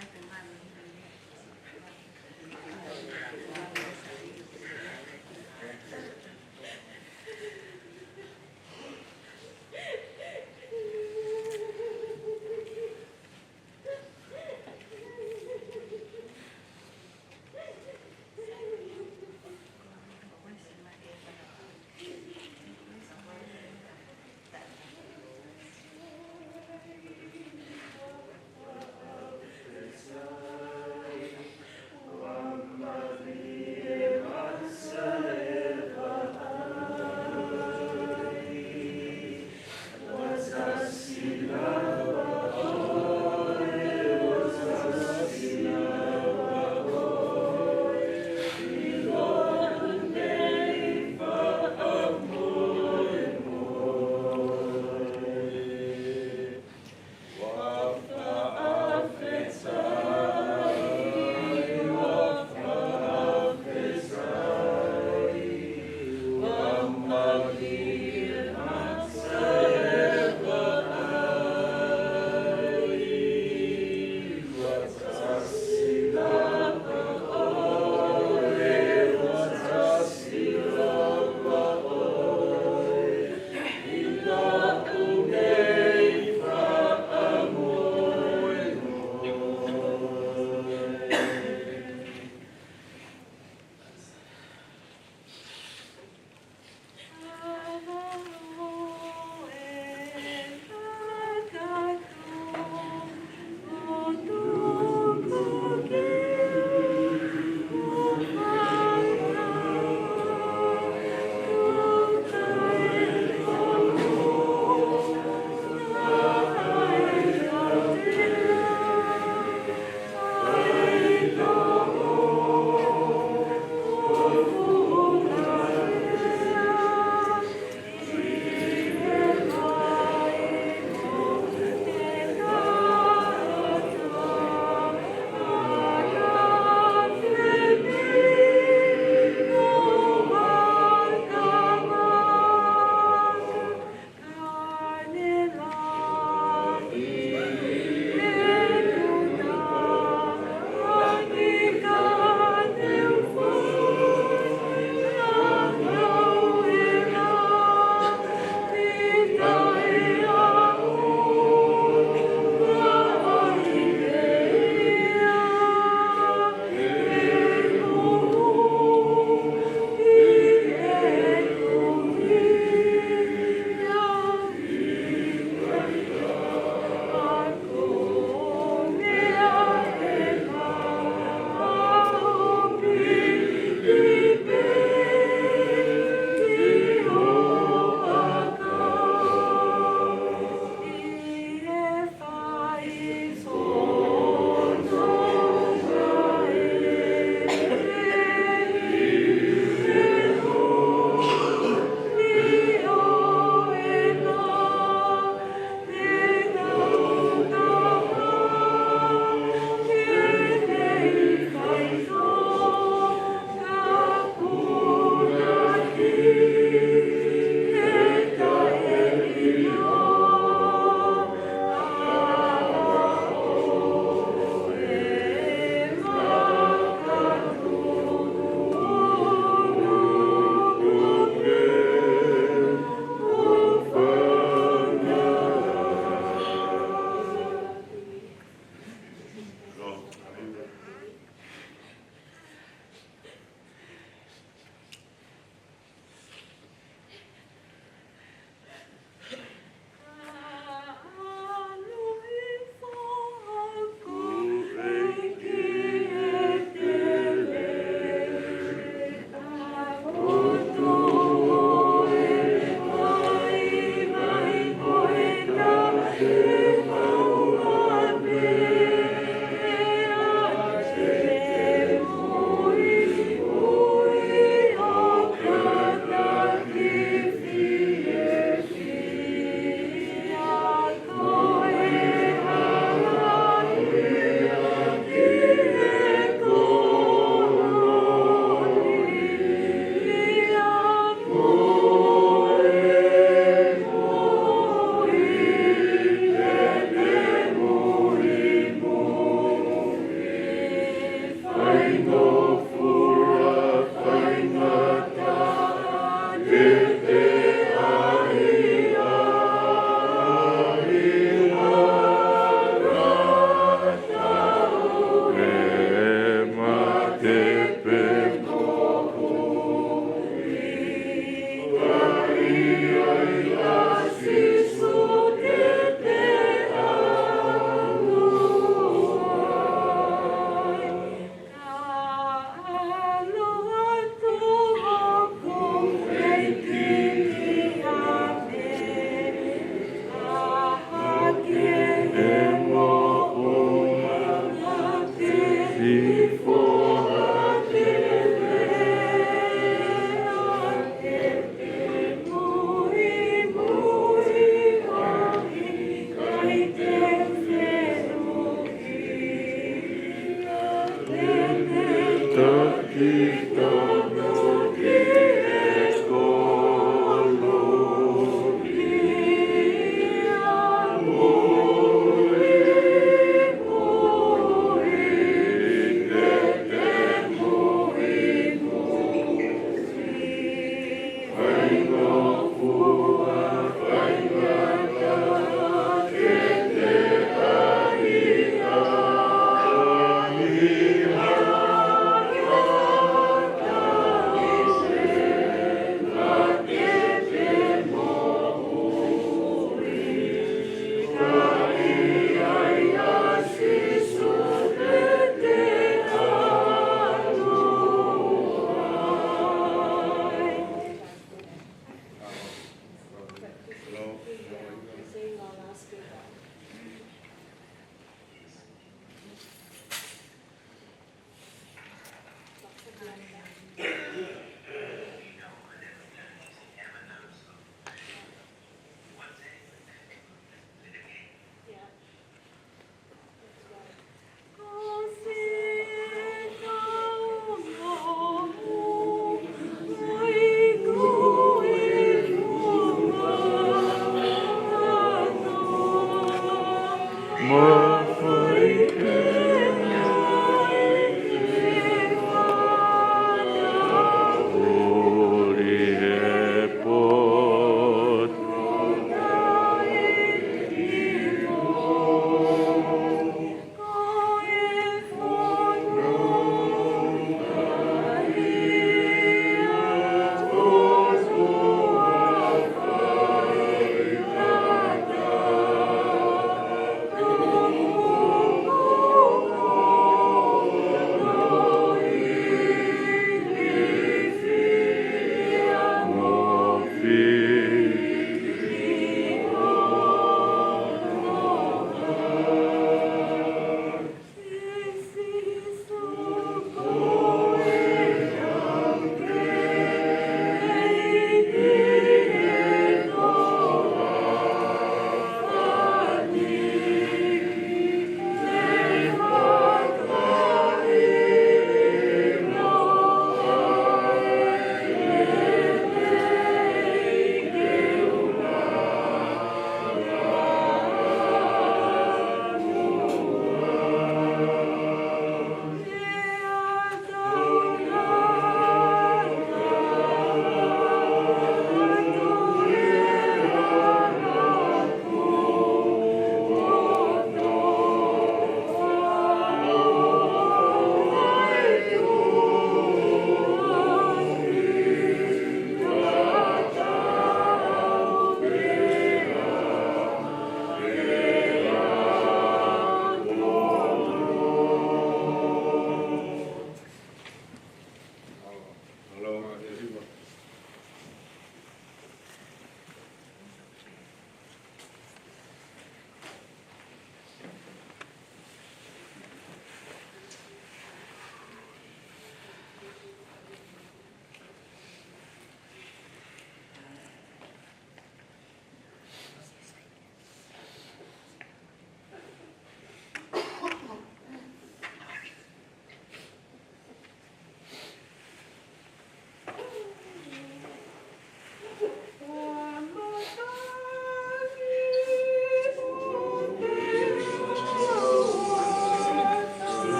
Yes.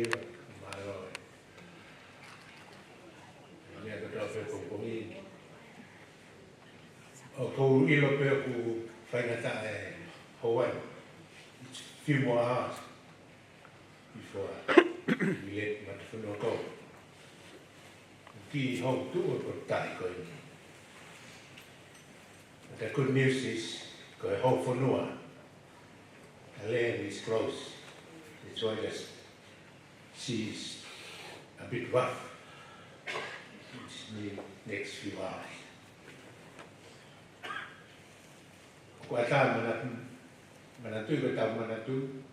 ira Malangai. Mea ka tau whai kongongi. O kou ilo pēr ku whaingata e Hawaii. It's a few more hours before we let Matafonua go. Ki hau tu o ko tai koe ni. The good news is koe hau whanua. The land is close. It's why just she's a bit rough. It's the next few hours. Ko ata manatu ko tau manatu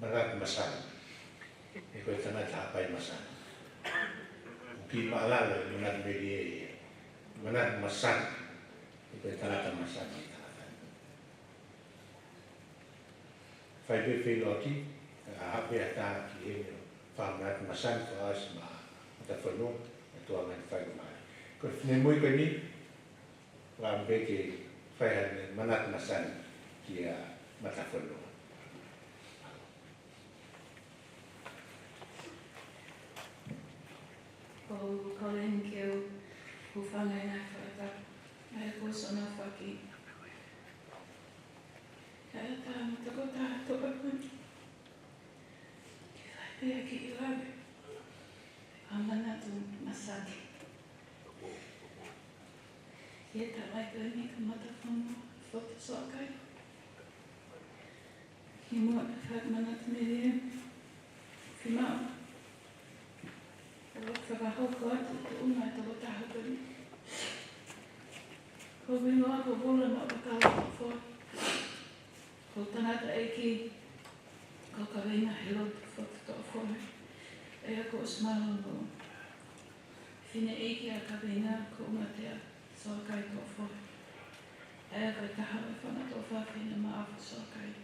marat masan. E ko tangata pai masan. Ki maalala manat media. Manat masan. E ko tangata masan. Fai be filoti hape ata ki he manat masan for us ma Matafonua to man fai mai. Ko ne moi ko ni wa be ke fai manat masan ki Matafonua. Ko len keu ku whangai nai whaata mai ko sona whaki. Kai ata matako taha toka kuni. Ki whai pia ki i lawe. Amana tu masaki. Ie ta mai kani ka Matafonua Fotu Soakai. Ki mua ka whak manatu meria. Whimao. Whakahoko atu te unga e toko taha kani. Ko wingoa ko bula ma wakawa ko whoi. Ko tangata e ki. Ko ka winga he lotu Fotu to whoi. E ako osmalo no. Whine eiki a ka winga ko unga tea Soakai to whoi. E ako i taha e whana to whawhina ma afu Soakai.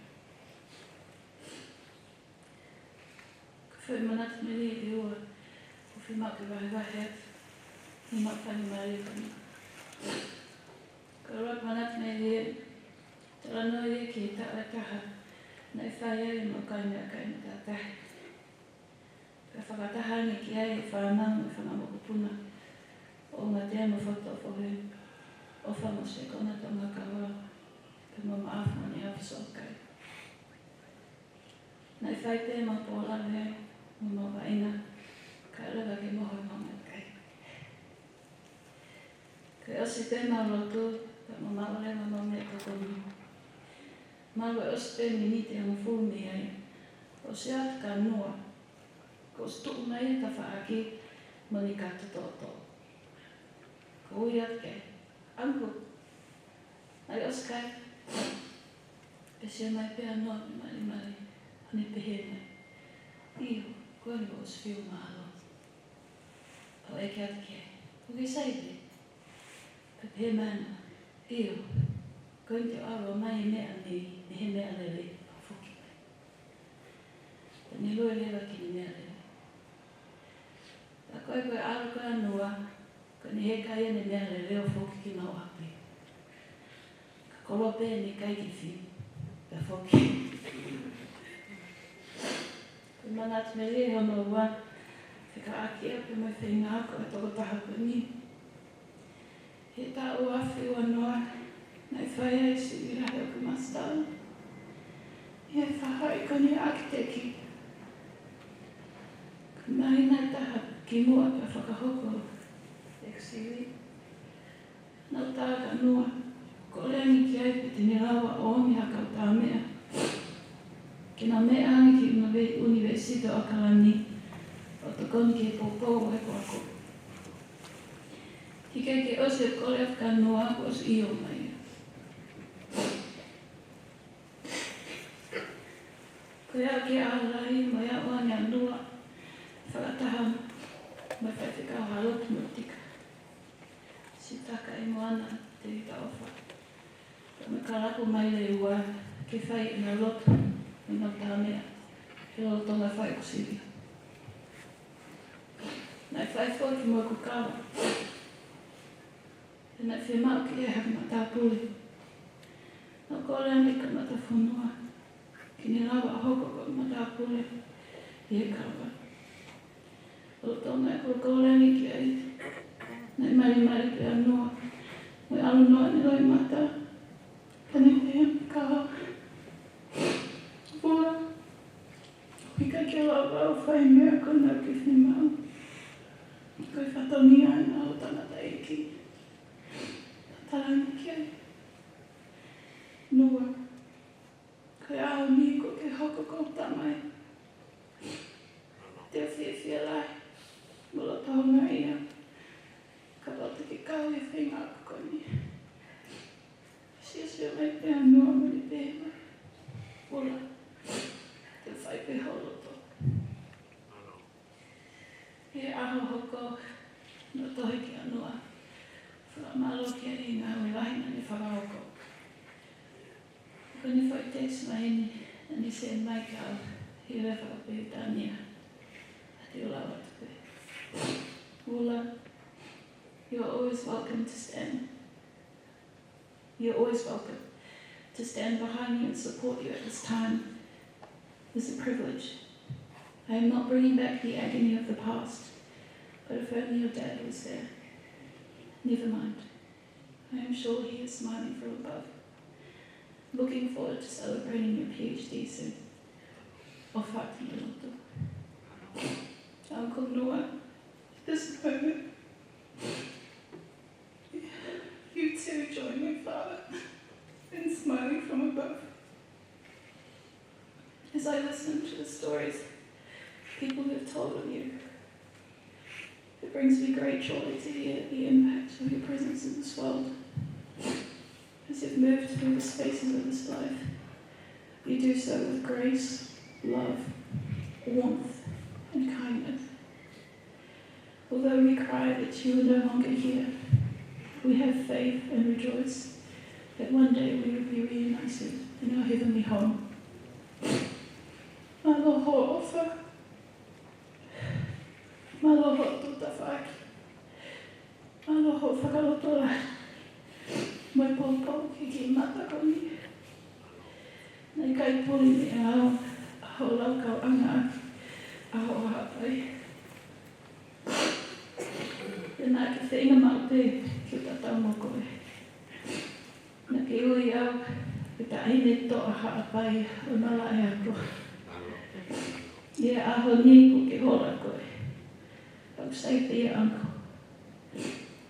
Ko whai manatu meri e ua. Whimao ke wahi atu. Whimao whani maria kani. Ka roa manatu meri e. Te rano e ki e taha taha. Nei whai ai mo kai mea kai me tātahi. Ka whakatahani ki ai e whanau e whanamokupuna. O ngā tea mo Fotu o whohe. O whamo se kona tonga ka roa. Pe mo maafu ni afu Soakai. Nei whai te mo pōla hei. Mo mo waina. Ka rawa ke moho monga kai. Ka osi te maulotu. Ka mo maole ma monga e kokoni. Malu e osi te minite ama fumi ai. O se atu ka noa. Ko osi tuku mai e ka whaaki. Moni ka tutoto. Ko ui atu ke. Anku. Ai osi kai. E se mai pēr noa me mari mari. Hane pehena. Iyo. Koe ni o osi whiu mahalo. O eke atu ke. Ko ke saite. Pepe mana. Iyo. Koe ni te aro mai mea ni he mea lele. Fuki. Ni loe lewa ki ni mea lele. Ta koe koe aro koe anua. Koe ni he kai ni mea lele o fuki ki mau api. Ka kolope ni kai ki fi. Ka fuki. Koe manatu me le hono ua. Ka aki api mai whenga ako e toko taha kuni. He tā o awhi ua noa. Nei whai ai si i rahe o ku mastau. He whahai koni aki te ki. Ka mai nai taha ki mua ka whakahoko. Exili. Nau tā ka noa. Ko leangi ki ai pe tini rawa o omi haka o tā mea. Ki nā mea angi ki Universito o Kalani. O te koni ki e pōpōu e ko ako. Hika ke osi e kore atu ka noa ko osi iyo mai. Ko ia ki a rai mo ia oa ni anua. Whakataha mai whaiwhikau halotu mo tika. Si taka e moana te hita ofa. Ka me karapu mai le ua ke whai ina lotu. Ina tā mea. He lotonga whai kusiri. Nai whai whoki mo ku kawa. E nai whemau ki e haki ma tā puli. Nau kore ani ka Matafonua. Ki ni rawa hoko ko ma tā puli. I e kawa. O tonga ko kolangi ki ai. Nei mari pe anoa. Mai alo noa ni loi mata. Kani pēm kaha. Pua. Hika ke lawa o whai mea kona kifni mau. Koe whatoni ana o tangata eki. Tarangi ki ai. Noa. Koe ao ni ko ke hoko ko tamai. Te whiawhia lai. Mula taonga ia. Ka rata ki kau e whainga kukoni. Sia mai pēr noa mani pēma. Ola. Te whai pe holoto. He aho hoko. No tohi ki anua. Whakamalo ki ai ngā ulaina ni whakahoko. Ko ni whai text mai ni. Ani se mai kau. He re whakapehu tānia. Ati ola watu pe. Ola. You are always welcome to stand. You're always welcome to stand behind you and support you at this time. It's a privilege. I am not bringing back the agony of the past, but if only your dad was there. Never mind. I am sure he is smiling from above. Looking forward to celebrating your PhD soon. Ofati Loto. Uncle Noah, this moment, you too join my father in smiling from above. As I listen to the stories people have told of you, it brings me great joy to hear the impact of your presence in this world. As you've moved through the spaces of this life, you do so with grace, love, warmth, and kindness. Although we cry that you are no longer here, we have faith and rejoice that one day we will be reunited in our heavenly home. Maloho ofa. Maloho tutawhaki. Maloho whakalotoa. Mai pōpō ki matakoni. Nei kai poli me ao. Aho laukau anga. Aho hapai. E nā ki whainga maupe ki tatau mo koe. Nā ki ui au, ki ta aine toa haapai o Malangai ako. Ia aho ni ko ki hora koe. Pau saipe ia anko.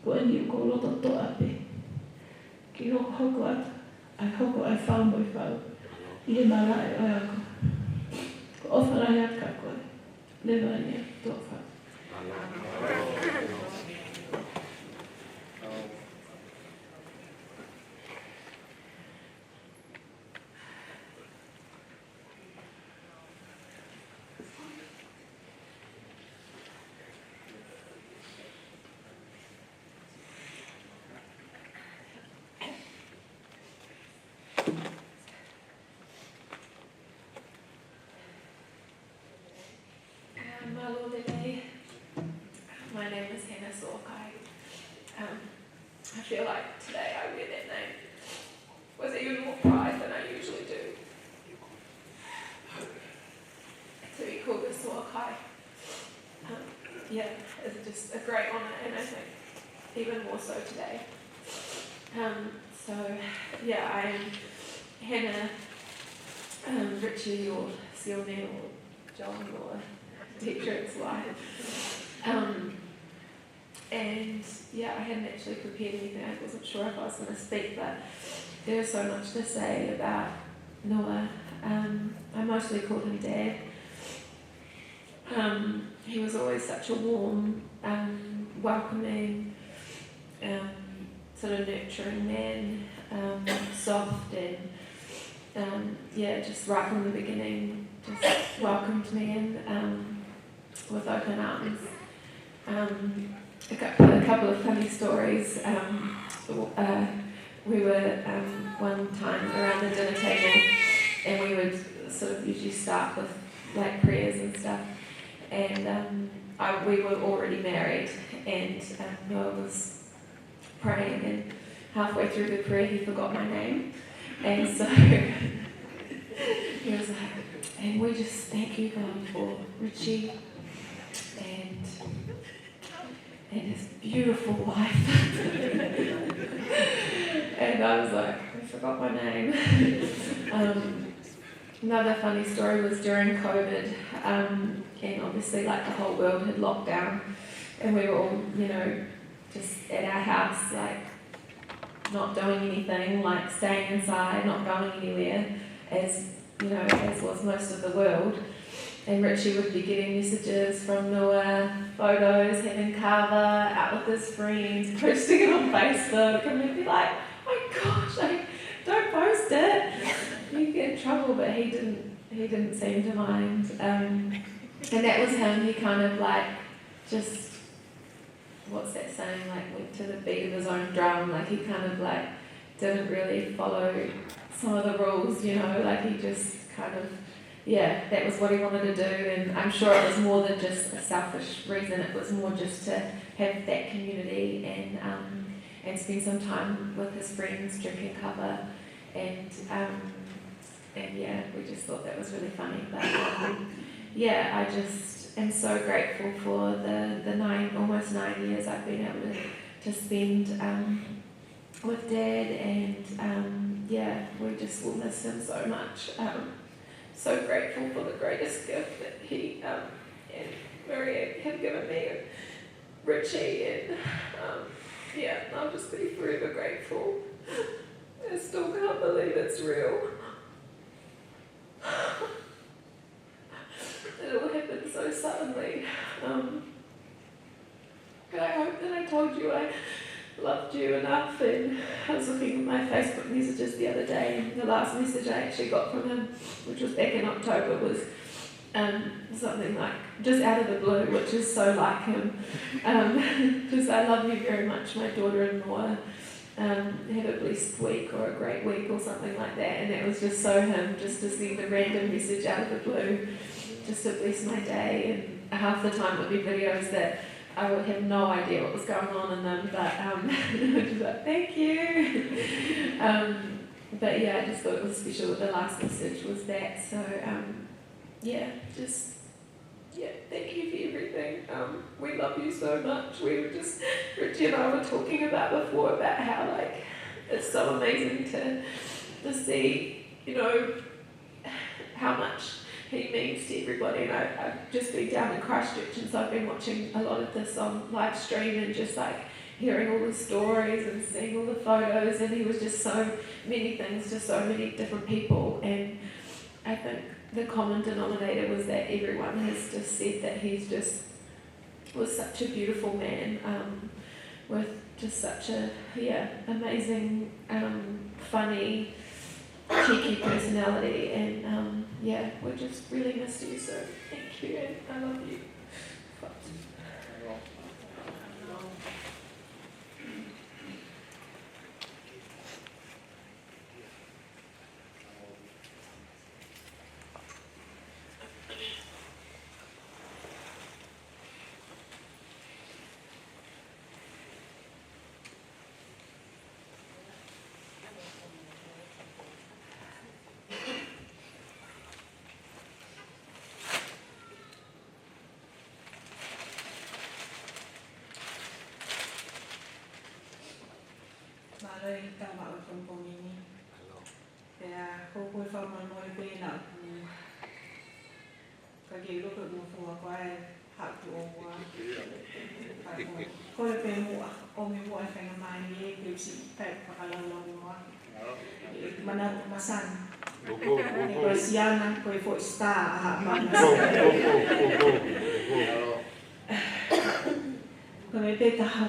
Ko ani ko loto toa pe. Ki hoko atu, ai hoko ai whaumoi whau. Ia Malangai ai ako. Ko awharai aka koe. Lewa ia toa whau. My name is Soakai. I feel like today I wear that name with even more pride than I usually do. To be called a Soakai, it's just a great honour, and I think even more so today. I am Hannah, Richie or Sione or John or Dietrich's wife. I hadn't actually prepared anything. I wasn't sure if I was going to speak, but there was so much to say about Noah. I mostly called him Dad. He was always such a warm, welcoming, sort of nurturing man, soft and just right from the beginning, just welcomed me in with open arms. A couple of funny stories. We were one time around the dinner table, and we would sort of usually start with like prayers and stuff. And we were already married, and Noah was praying, and halfway through the prayer he forgot my name, and so he was like, "And we just thank you, God, for Richie, and his beautiful wife. And I was like, I forgot my name. Another funny story was during COVID, and obviously like the whole world had locked down, and we were all, just at our house, like not doing anything, like staying inside, not going anywhere, as was most of the world. And Richie would be getting messages from Noah, photos, having kava, out with his friends, posting it on Facebook, and we'd be like, oh my gosh, don't post it. You get in trouble, but he didn't seem to mind. And that was him. He kind of like just, what's that saying, like went to the beat of his own drum. Like he kind of like didn't really follow some of the rules, like he just kind of, that was what he wanted to do. And I'm sure it was more than just a selfish reason. It was more just to have that community and spend some time with his friends drinking kava. And we just thought that was really funny. But I just am so grateful for the almost 9 years I've been able to spend with Dad, and we just will miss him so much. So grateful for the greatest gift that he and Maria have given me, and Richie, and I'll just be forever grateful. I still can't believe it's real. It all happened so suddenly. But I hope that I told you I loved you enough. And I was looking at my Facebook messages the other day, and the last message I actually got from him, which was back in October, was something like, just out of the blue, which is so like him. Just, I love you very much, my daughter-in-law. Have a blessed week or a great week or something like that. And it was just so him, just to send a random message out of the blue, just to bless my day. And half the time it would be videos that I would have no idea what was going on in them, but just like, thank you. But yeah, I just thought it was special that the last message was that. So thank you for everything. We love you so much. We were just, Richie and I were talking about before about how like it's so amazing to see, how much he means to everybody. And I've just been down in Christchurch, and so I've been watching a lot of this on live stream and just like hearing all the stories and seeing all the photos, and he was just so many things to so many different people. And I think the common denominator was that everyone has just said that he's just was such a beautiful man, with just such a amazing, funny, cheeky personality, and we just really miss you, so thank you, and I love you. Malay tama o tumpong ini. Kaya kung fa man mo ibe na kagilo ko mo fo ko ai ha tu o wa. Ko le pe mo o mi mo ai fa na ni ke si ta pa kala lo mo. Mana masan. Ko siana ko fo sta ha man. Ko me pe ta ha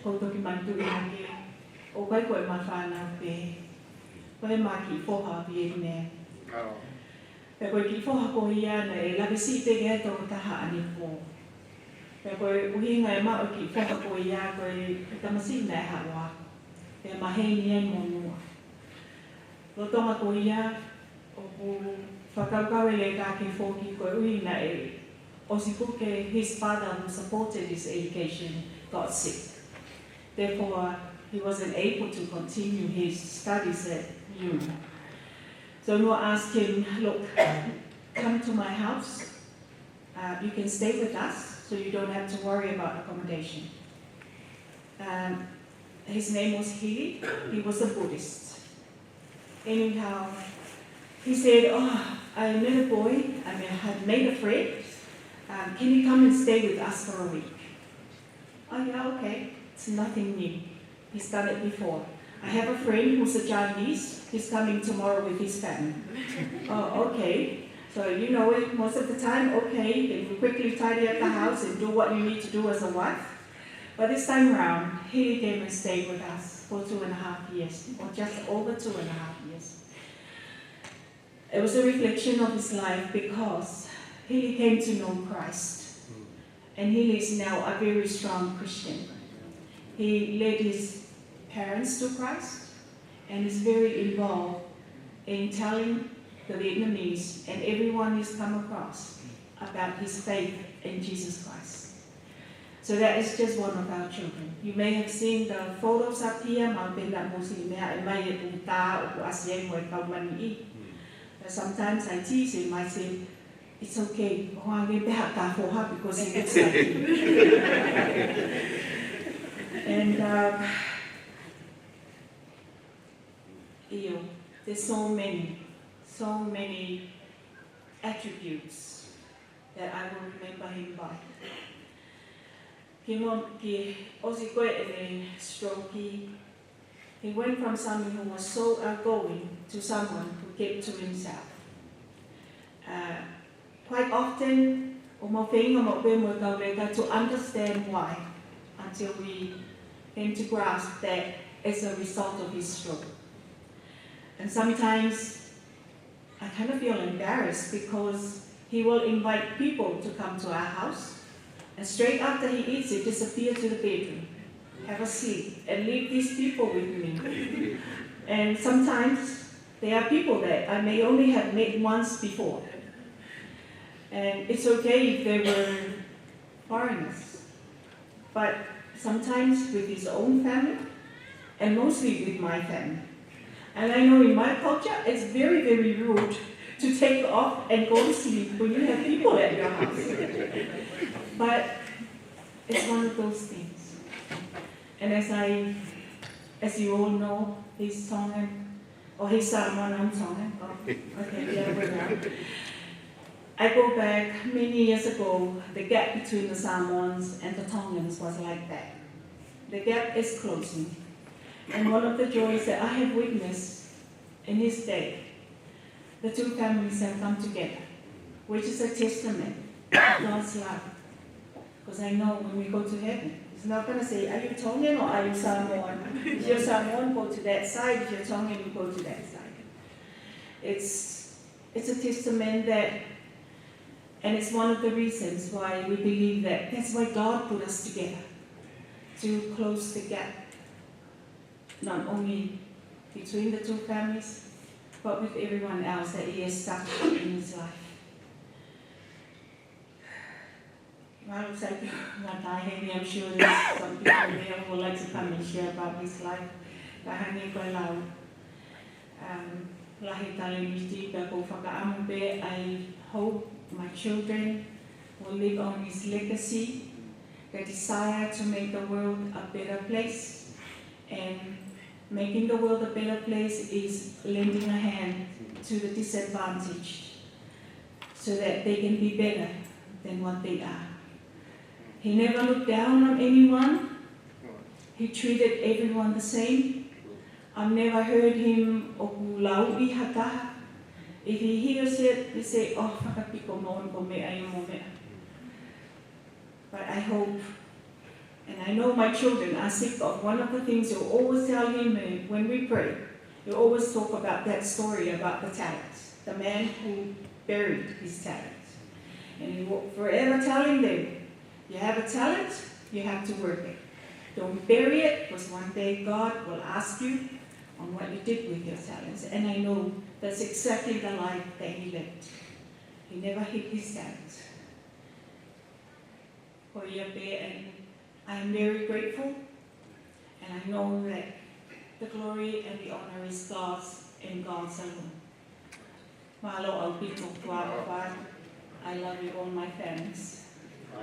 ko to ki man tu ni. O kai koe mawhana pe, koe mā ki whoha Vietnam. Pe koe ki whoha ko hiana e lawe si te gea tō taha ani pō. Pe koe uhinga e mao ki whoha ko ia koe tamasina e hawa. Pe maheni e monua. Rotonga ko ia, o ku whakaukau e le kā ke whoki koe uhinga e Osipuke, his father who supported his education, got sick. Therefore, he wasn't able to continue his studies at uni. So Noah asked him, look, come to my house, you can stay with us, so you don't have to worry about accommodation. His name was Hili. He was a Buddhist. Anyhow, he said, "Oh, I met a boy. I had made a friend. Can you come and stay with us for a week?" "Oh yeah, okay. It's nothing new. He's done it before. I have a friend who's a Chinese. He's coming tomorrow with his family." "Oh, okay. So you know it most of the time, okay, then you quickly tidy up the house and do what you need to do as a wife." But this time around, he came and stayed with us for 2.5 years, or just over 2.5 years. It was a reflection of his life because he came to know Christ. And he is now a very strong Christian. He led his parents to Christ and is very involved in telling the Vietnamese and everyone he's come across about his faith in Jesus Christ. So that is just one of our children. You may have seen the photos up here. Sometimes I tease him, I say, "It's okay, because he looks like you." And there's so many attributes that I will remember him by. He went from someone who was so outgoing to someone who kept to himself. Quite often, to understand why, until we came to grasp that it's a result of his stroke. And sometimes I kind of feel embarrassed because he will invite people to come to our house, and straight after he eats it, disappear to the bedroom, have a sleep, and leave these people with me. And sometimes there are people that I may only have met once before. And it's okay if they were foreigners. But sometimes with his own family, and mostly with my family. And I know in my culture, it's very, very rude to take off and go to sleep when you have people at your house. But it's one of those things. And as you all know, he's Tongan, or he's Samoan, I'm Tongan. Oh, okay, yeah, we're right. I go back many years ago, the gap between the Samoans and the Tongans was like that. The gap is closing. And one of the joys that I have witnessed in his day, the two families have come together, which is a testament to God's love. Because I know when we go to heaven, it's not going to say, "Are you Tongan or are you Samoan?" If you're Samoan, go to that side. If you're Tongan, you go to that side. It's a testament that, and it's one of the reasons why we believe that that's why God put us together, to close the gap, not only between the two families, but with everyone else that he has touched in his life. Well, looks like I'm sure there's some people there who would like to come and share about his life. I hope my children will live on his legacy, the desire to make the world a better place. And making the world a better place is lending a hand to the disadvantaged so that they can be better than what they are. He never looked down on anyone. He treated everyone the same. I've never heard him okulau ihata. If he hears it, he say, "Oh, fakapiko mon ko me ayo mo me." But I hope, and I know my children are sick of one of the things you always tell him when we pray. You always talk about that story about the talents, the man who buried his talents. And he will forever telling them, you have a talent, you have to work it. Don't bury it, because one day God will ask you on what you did with your talents. And I know that's exactly the life that he lived. He never hid his talents. And I am very grateful, and I know that the glory and the honor is God's and God's alone. I love you all my families. O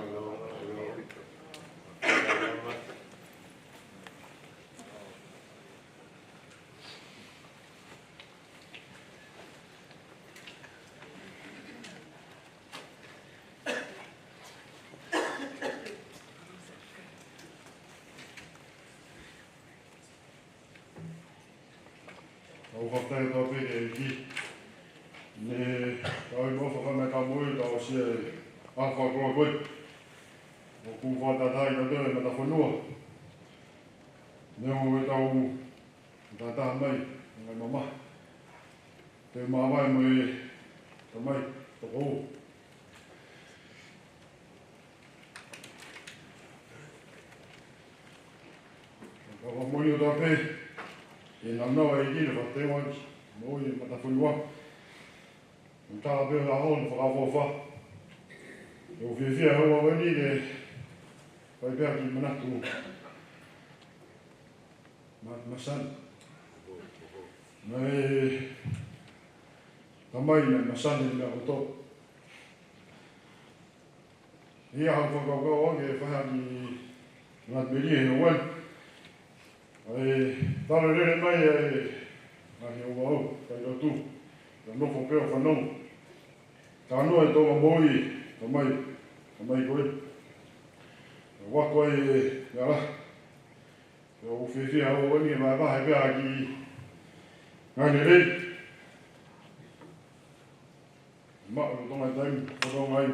whakatau tau pere e ki. Ne tau i mofa whamata mui tau si e awha kua koe. O ku whatatai ka tue Matafonua. Ne o e tau tataha mai, ngai mama. Te mawai mo e ta mai, ta kou. Ka whamoi o tau pere. E nā noa e kire whate wanki, mo i Matafonua. N tā pēr a hon whakawhawha. E o whiawhia hau awani e whai pēr ki manatu. Masan. Nei tamai nei masan e mea hoto. Ia hau whakawhau ange e whaiha ki manatu meri e no wani. Ai talo rere mai e ahi o wau, kai rotu, ka nofo peo whanau. Ka anua e tōma moi, ka mai koe. Ka wako e ngara. Ka o whiwhia o wani e mai wahe pēa ki ngāne rei. Mako tonga taimi, whakao ngai.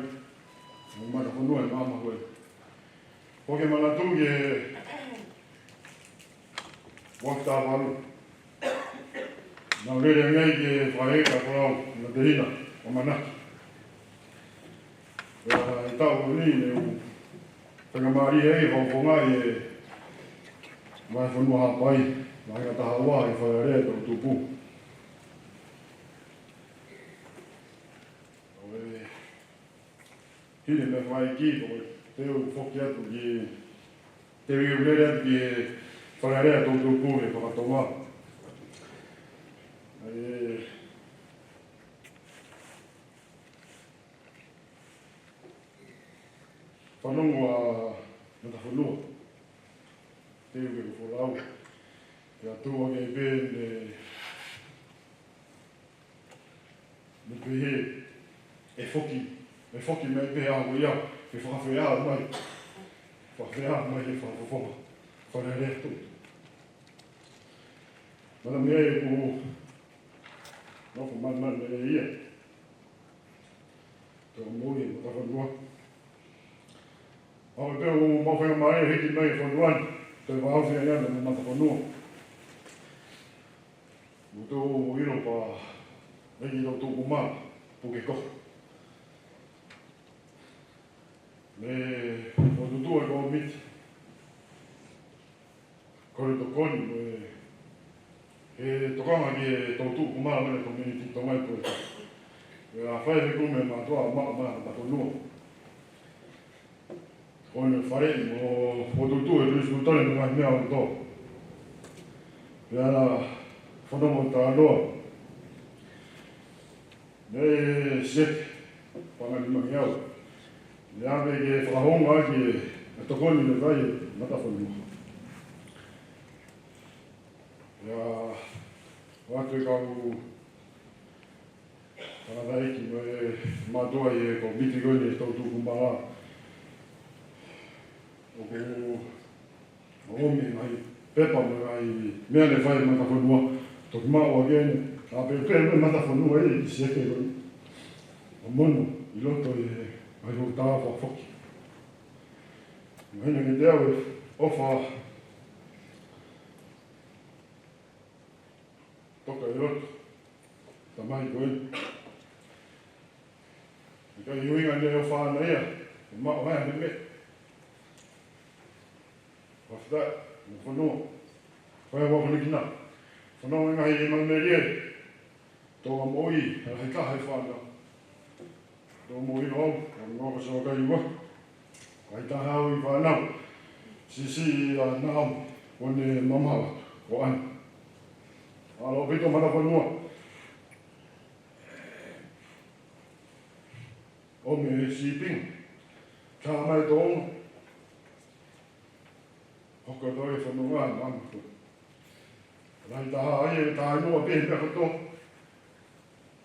Mo Matafonua e māma koe. Hoke manatu e Wakta walu. Nā rere ngai ke whaeka korau na te hina, o manaki. E tau ni ne u whakamari hei whaupongai e mai whanua hapai, mai ka taha wā e whaerea tau tupu. O e hine me whae ki, o te u whoki atu ki te u rere atu ki e whaerea tau tupu e whakatonga. Whanongo a Matafonua. Te uke ko wholau. Te atua ke pēn me pehe e whoki me pehe aho ia. E whakawhea mai. Whakawhea mai e whakawhonga. Whaerea tau. Mana mea e ku noko man e ia. Te o moi e Matafonua. Awe pēr o mawhanga mai heki mai e whanuan. Te wahawhia iana me Matafonua. Mo te o iro pa regi tau tōku mā, puke koha. Me o tutua e kō miti. Kore to koni e tokanga ki e tau tūku mā mene community tō mai koe. E a whae me kume mātua mā Matafonua. Kone whareni o tutua e tuisu tole me mai mea o tō. E ana whanomo tā anoa. Me sek, whangani mangi au. Me ame ke whakahonga ki e tokoni me vai Matafonua. Ja watu e kau whakataiki me mātua e kau miti koini e tau tūku mā. O ku omi mai pepa me mai mea ne whai Matafonua. Toki māua kene. A pēr me Matafonua e ki seke koini. O mono i loto e ai o tāwha whoki. Hina ki te au e ofa toka i roto. Ta mai koe. I kai huinga ne o whāna ia. E mao mai ane me. Whafta, me whanua. Whai wakani ki nā. Whanua ngahi e mamerie. Tō moi, e hei kaha e whāna. Tō moi hau, e ngōka Soakai ua. Kai taha au i whānau. Sisi a nāu, wane mamawa, o anu. Alo pito Matafonua. O me si ping. Ka mai tō. Hoko toi whanunga mamu. Rai taha ai e taha inua pēn pēr kato.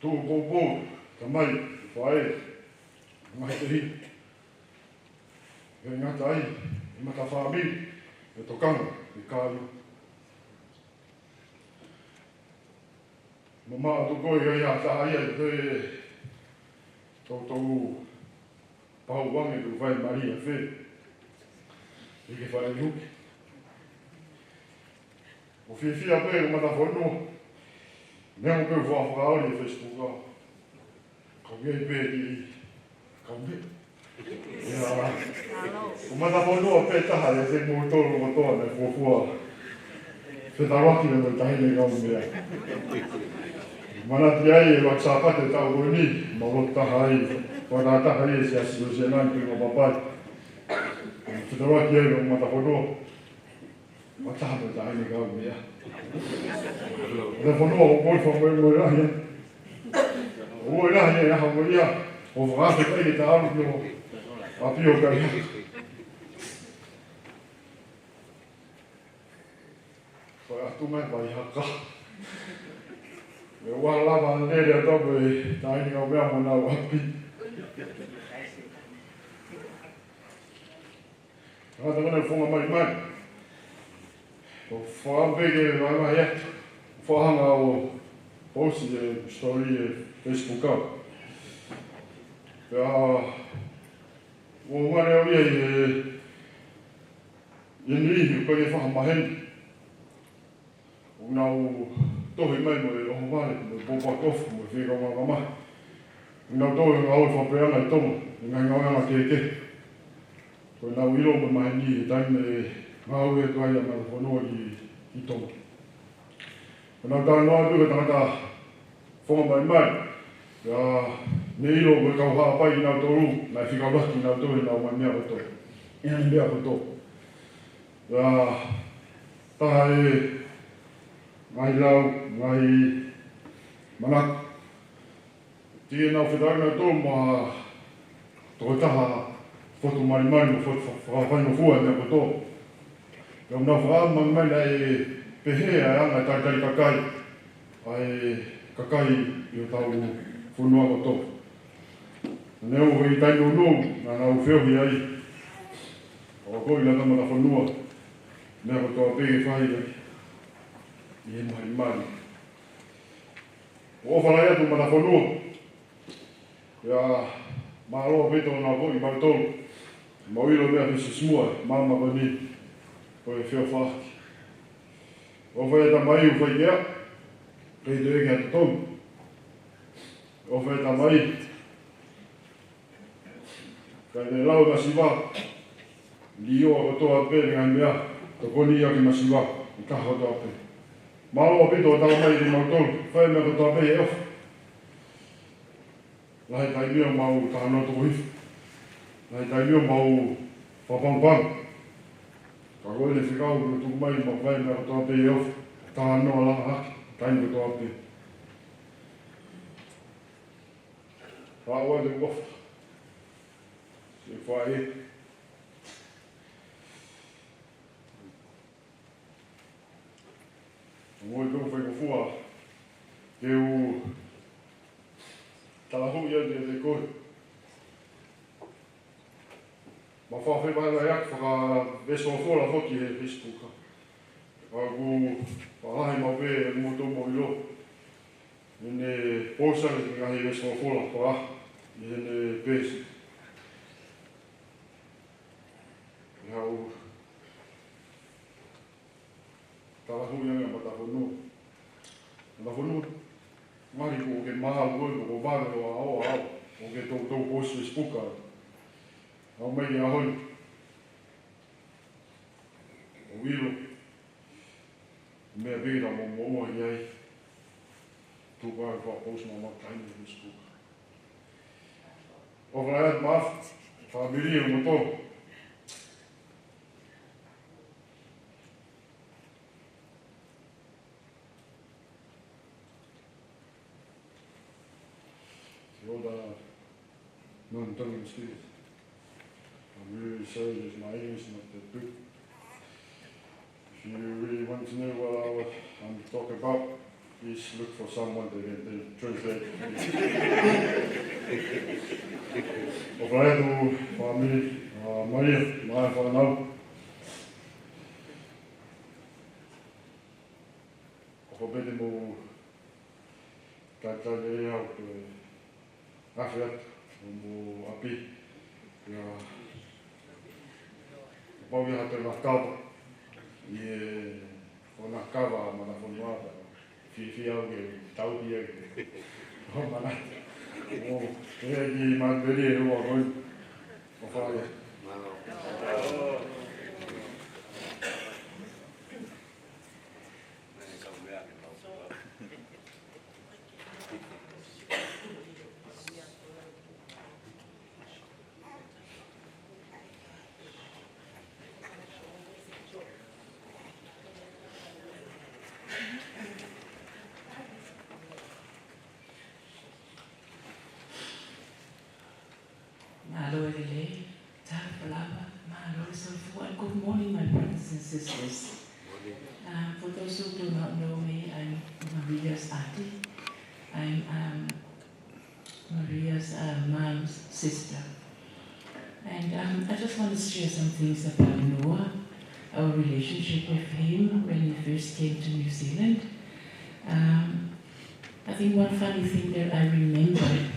Tū pōpō, ka mai, whae, mai te hi. E ngata ai, e mata whāmi, e tokanga, e kāri. Mama tu koi ai a taha ia te tau pau wange tu vai Maria whē. E ke whae luki. O whiwhia pē o Matafonua. Nea mo pēu whāwhakaori e Facebook a. Kau ngei pē ki kau me. O Matafonua pē taha e te mō tōru o toa me fuafua. Whetaraki me mai tahine kau mea. Manati ai e wak sāpate tau koe ni. Maurot taha ai. Wata taha ai e se asiro se nani pēu o papai. Whetaraki ai o Matafonua. Wataha me tahine kau mea. Matafonua o koi whamoe rahi. O rahi e aha moia. O whakate kai e ta aru ki o apio kai haki. Whai atu mai vai haka. Me ua lava nere a topo e tahini au mea mo nau api. Ngata mana whonga mai mai. O whaambege mai mai atu. Whahanga o posti e story e Facebook au. Pea o ngare au ia e nirihi koe e whahamaheni. O nau tohi mai mo e oho vale, mo e popa tofu, mo e whika mga mai. O nau tohi ngā oi whapeanga i tonga, i ngai ngauanga keke. Koe nau ilo mo maheni e taime e ngā ui e tuai a Matafonua i tonga. O nau tāna noa tuka tangata whonga mai mai. Pea ne ilo mo e kau haa pai i nau toru, nai whika waki i nau tohi nau mai mea koto. Ia ni mea koto. Pea taha e ngai lau, ngai manak. Tige nau whetanga tō ma tō taha Fotu marimari mo whakawhaino fua mea koto. Pea nau whakaama mai nei pehea e anga taritari kakai. Ai kakai i o tau whunua koto. Neu i taino nou, nā nau whiohi ai. O koi lata Matafonua. Mea koto a pege whai ai. I e marimari. O whanai atu Matafonua. Pea maaloa peto nā koi mautolu. Mauilo mea whisi smua, mama koni. Koe whio whaki. O whai eta mai u whai kea. Kei te eke atu tonu. O whai eta mai. Kai te lau na siwa. Lio a kotoa pēne ngai mea. To koni ia ki ma siwa. I kaha kotoa pēne. Maaloa pito o tau mai te mautolu. Whai mea kotoa pēne e ofa. Lahi tai mea mau tāna toko hifu. Lahi tai mea mau whapangpang. Ka koe ne whikau kua tuku mai ma whai mea kotoa pēne e ofa. Tāna noa laha haki. Taini kotoa pēne. Whaua te kofa. Se whae e. Ngoi tō whai ko fua. Te u talahu ia te koe. Ma whawhi mai mai ak whaka veso whola whoki he Facebook. Ka ku whalahi mau pē e mua tō mo ilo. Nene pōsare ki ngahi veso whola whaka. Nene pēsi. Hau talahu ia ngā Matafonua. Matafonua. Mari ko ke maha koe ko vāne o ao ao. O ke tō pōsi Facebook a. Au mai ki ahoi. O wiro. Mea vera mo moa i ai. Tūka e wha pōsi ma makaini Facebook. O whai atu maafu. Whamiri e mo tō. Oda non tongue in spirit. I'm really sorry, just my English is not that good. If you really want to know what I'm talking about, please look for someone that can translate. Obrigado, family, Maria, my whanau. Ko pete mo tatale e hau te awhi atu mo api ia pau ia hatu ngā kawa i e o ngā kawa Matafonua fi au ke tauhi e o mana o e ki māteri e rua koi o whaia. Good morning, my brothers and sisters. For those who do not know me, I'm Maria's auntie. I'm Maria's mom's sister. And I just want to share some things about Noah, our relationship with him when he first came to New Zealand. I think one funny thing that I remember,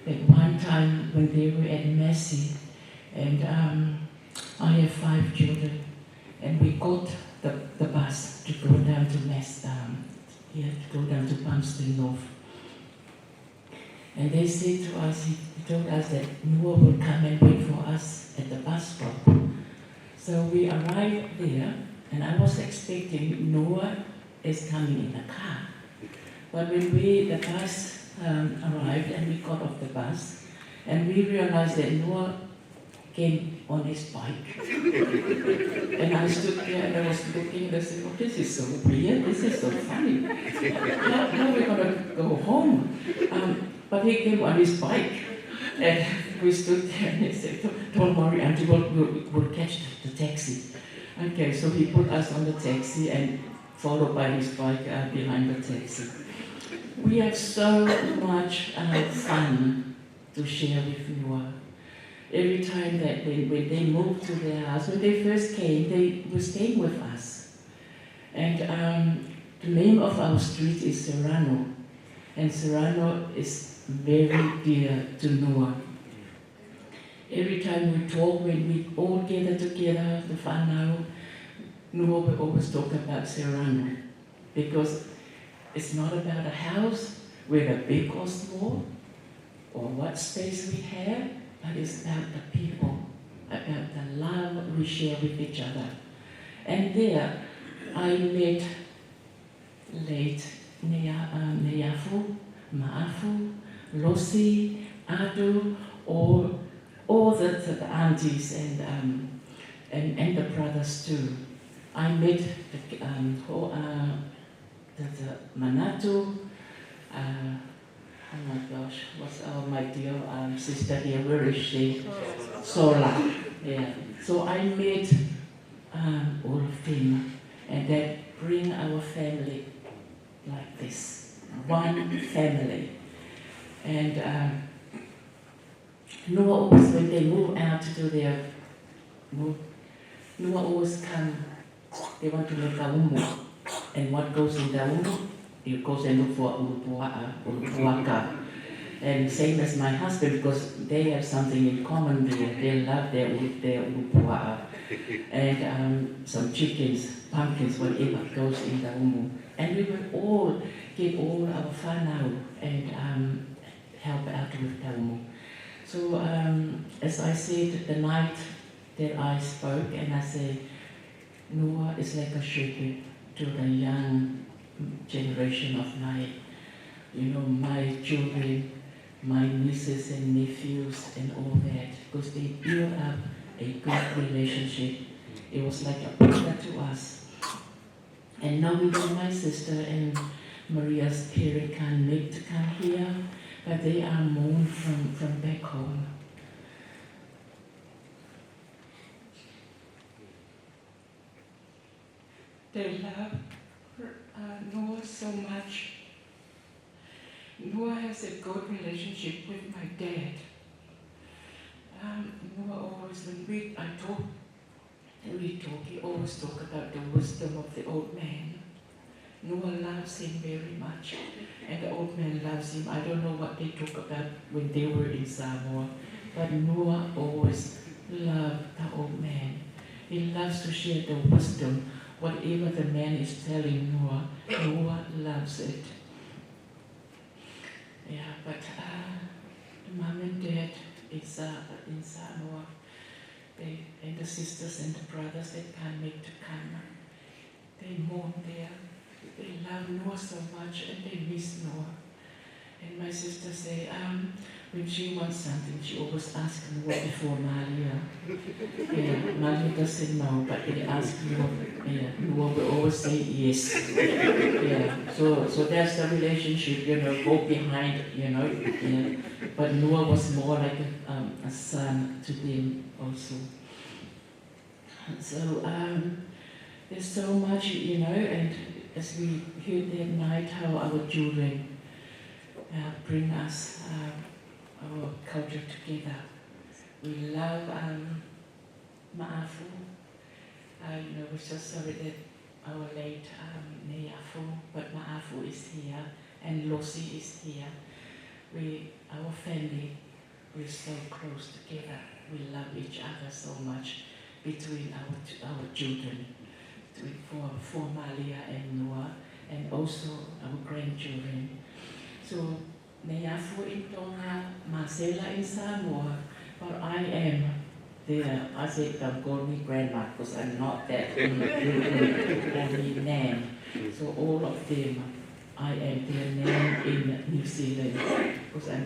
that one time when they were at Massey, and I have 5 children, and we got the bus to go down to to go down to Palmerston North. And they said to us, he told us that Noah would come and wait for us at the bus stop. So we arrived there, and I was expecting Noah is coming in a car. But when the bus arrived and we got off the bus, and we realized that Noah came on his bike. And I stood there and I was looking and I said, oh, this is so weird, this is so funny. Now we're going to go home. But he came on his bike and we stood there and he said, don't worry, Auntie, we'll catch the taxi. Okay, so he put us on the taxi and followed by his bike behind the taxi. We have so much fun to share with Noah. Every time that when they moved to their house, when they first came, they were staying with us. And the name of our street is Serrano. And Serrano is very dear to Noah. Every time we talk, when we all gather together, the whanau, Noah will always talk about Serrano. Because it's not about a house, whether big or small, or what space we have, but it's about the people, about the love we share with each other. And there, I met late Neafu, Maafu, Losi, Adu, all the aunties and the brothers too. I met the Manatu, oh my gosh, what's my dear sister here, where is she? Sola, yeah. So I met all of them, and that bring our family like this, one family. And Noah always, when they move out to do their move, Noah always come, they want to make a umu. And what goes in the umu, it goes and look for urupuaka. And same as my husband, because they have something in common there. They love their urupuaka. And some chickens, pumpkins, whatever goes in the umu. And we will all get all our whanau and help out with the umu. So as I said the night that I spoke, and I said, Noah is like a shepherd to the young generation of my children, my nieces and nephews and all that, because they built up a good relationship. It was like a brother to us. And knowing that my sister and Maria's parents can't make to come here, but they are mourned from back home. they love Noah so much. Noah has a good relationship with my dad. Noah always, when we talk, he always talk about the wisdom of the old man. Noah loves him very much, and the old man loves him. I don't know what they talk about when they were in Samoa, but Noah always loved the old man. He loves to share the wisdom. Whatever the man is telling Noah, Noah loves it. Yeah, but mom and dad in Samoa, and the sisters and the brothers, they can't make to come. They mourn there. They love Noah so much and they miss Noah. And my sister say, when she wants something, she always asks Noah before Malia. Yeah, Malia doesn't know, but they ask Noah. Yeah, Noah will always say yes. Yeah, so that's the relationship, go behind, Yeah. But Noah was more like a son to them also. So there's so much, and as we heard that night how our children bring us our culture together. We love Ma'afu. We're so sorry that our late Neafu, but Ma'afu is here and Losi is here. Our family, we're so close together. We love each other so much between our children, for Malia and Noah, and also our grandchildren. So, Neafu in Tonga, Marcela in Samoa, but I am there. I said, don't call me grandma, because I'm not that. Call me Nan. So all of them, I am their Nan in New Zealand, because I'm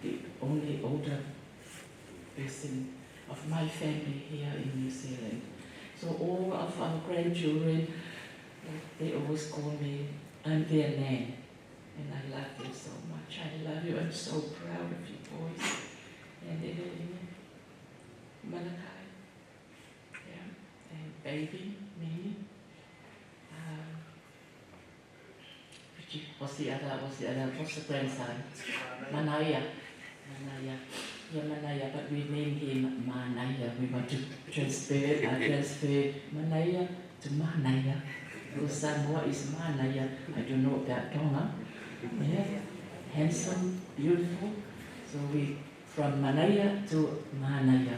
the only older person of my family here in New Zealand. So all of our grandchildren, they always call me, I'm their Nan. And I love you so much. I love you. I'm so proud of you boys. And Malangai. Yeah. And baby, me. What's the grandson? Manaya. Yeah, Manaya, but we named him Manaya. We want to transfer Manaya to Manaya. Because Samoa is Manaya. I don't know about Tonga. Yeah, handsome, beautiful. So we from Manaya to Manaya.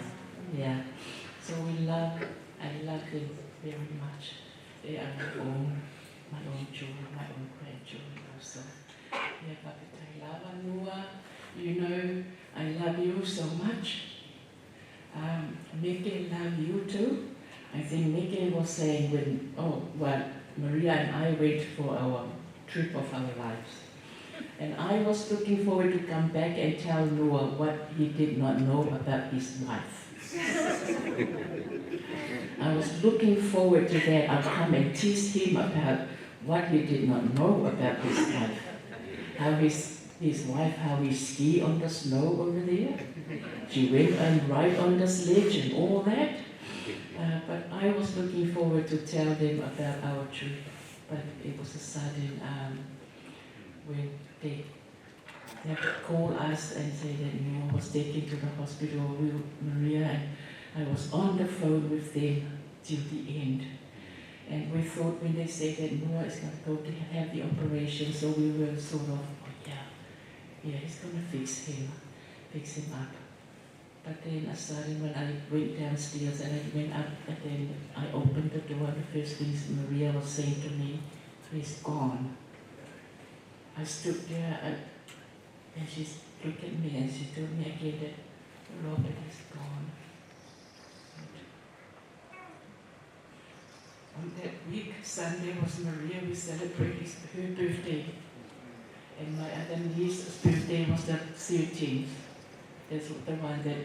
Yeah. So I love them very much. They are my own children, my own grandchildren also. Yeah, but I love Noah. I love you so much. Mickey love you too. I think Mickey was saying Maria and I wait for our trip of our lives. And I was looking forward to come back and tell Noah what he did not know about his wife. I was looking forward to that. I'll come and tease him about what he did not know about his wife. How his wife, how he ski on the snow over there. She went and ride on the sledge and all that. But I was looking forward to tell them about our trip. But it was a sudden, when they called us and said that Noah was taken to the hospital with Maria, and I was on the phone with them till the end. And we thought when they said that Noah is not going to have the operation, so we were sort of, yeah, he's going to fix him up. But then I started when I went downstairs and I went up, and then I opened the door. The first thing Maria was saying to me, he's gone. I stood there and she looked at me and she told me again that Robert is gone. On that week, Sunday was Maria, we celebrated her birthday. And my other niece's birthday was the 13th. That's the one that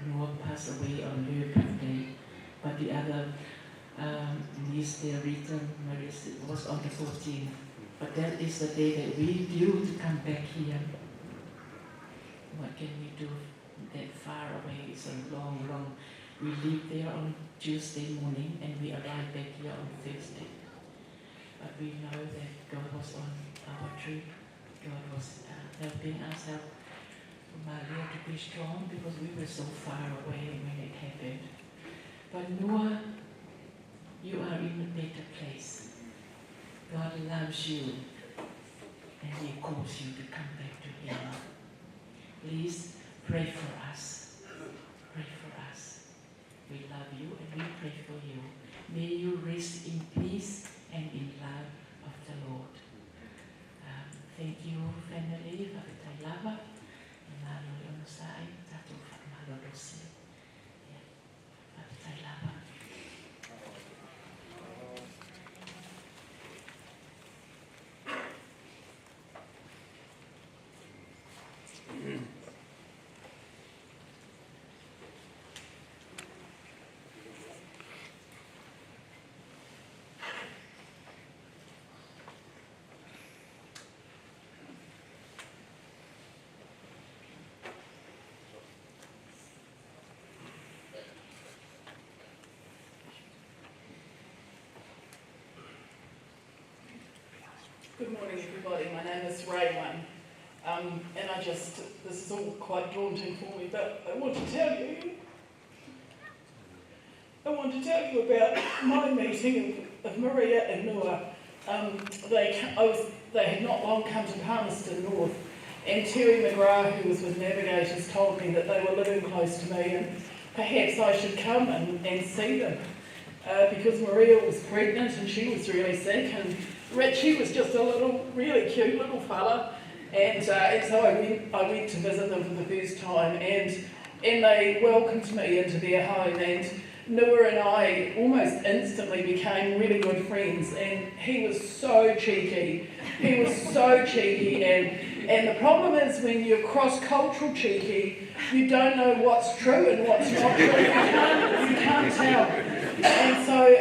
Noah passed away on her birthday. But the other niece, Rita, was on the 14th. But that is the day that we due to come back here. What can we do that far away? It's a long. We leave there on Tuesday morning and we arrive back here on Thursday. but we know that God was on our trip. God was helping us, help Maria to be strong, because we were so far away when it happened. But Noah, you are in a better place. God loves you, and He calls you to come back to Him. Please pray for us. Pray for us. We love you and we pray for you. May you rest in peace and in love of the Lord. Thank you, family. Whakatailava. Malo yonosai. Tatu whakamalo dosi. Whakatailava. Good morning, everybody. My name is Raywin, and this is all quite daunting for me, but I want to tell you about my meeting of Maria and Noah. They had not long come to Palmerston North, and Terry McGrath, who was with Navigators, told me that they were living close to me and perhaps I should come and see them, because Maria was pregnant and she was really sick, and Richie was just a really cute little fella, and so I went to visit them for the first time, and they welcomed me into their home, and Noah and I almost instantly became really good friends, and he was so cheeky. And the problem is when you're cross-cultural cheeky, you don't know what's true and what's not true. You can't tell. And so,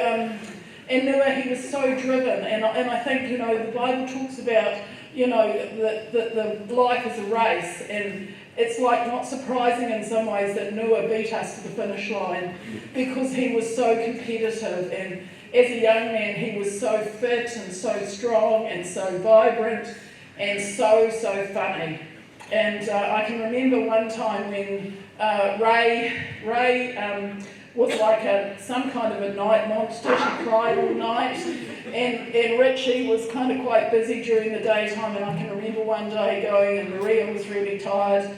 and Noah, he was so driven, and I think, the Bible talks about, that the life is a race, and it's like not surprising in some ways that Noah beat us to the finish line, because he was so competitive, and as a young man he was so fit and so strong and so vibrant and so funny. And I can remember one time when Ray was like some kind of a night monster. She cried all night, and Richie was kind of quite busy during the daytime, and I can remember one day going, and Maria was really tired,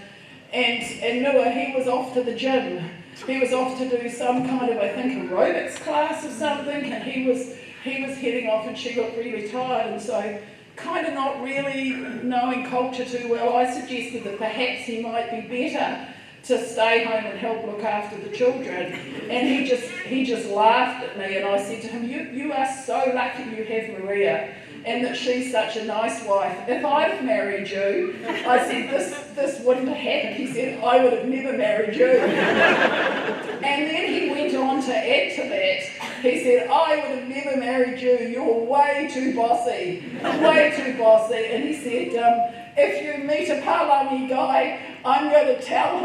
and Noah, he was off to the gym. He was off to do some kind of, I think, aerobics class or something, and he was heading off, and she got really tired, and so, kind of not really knowing culture too well, I suggested that perhaps he might be better to stay home and help look after the children. And he just laughed at me, and I said to him, you are so lucky you have Maria, and that she's such a nice wife. If I'd have married you, I said, this wouldn't have happened. He said, I would have never married you. And then he went on to add to that. He said, I would have never married you. You're way too bossy. And he said, if you meet a Palangi guy, I'm going to tell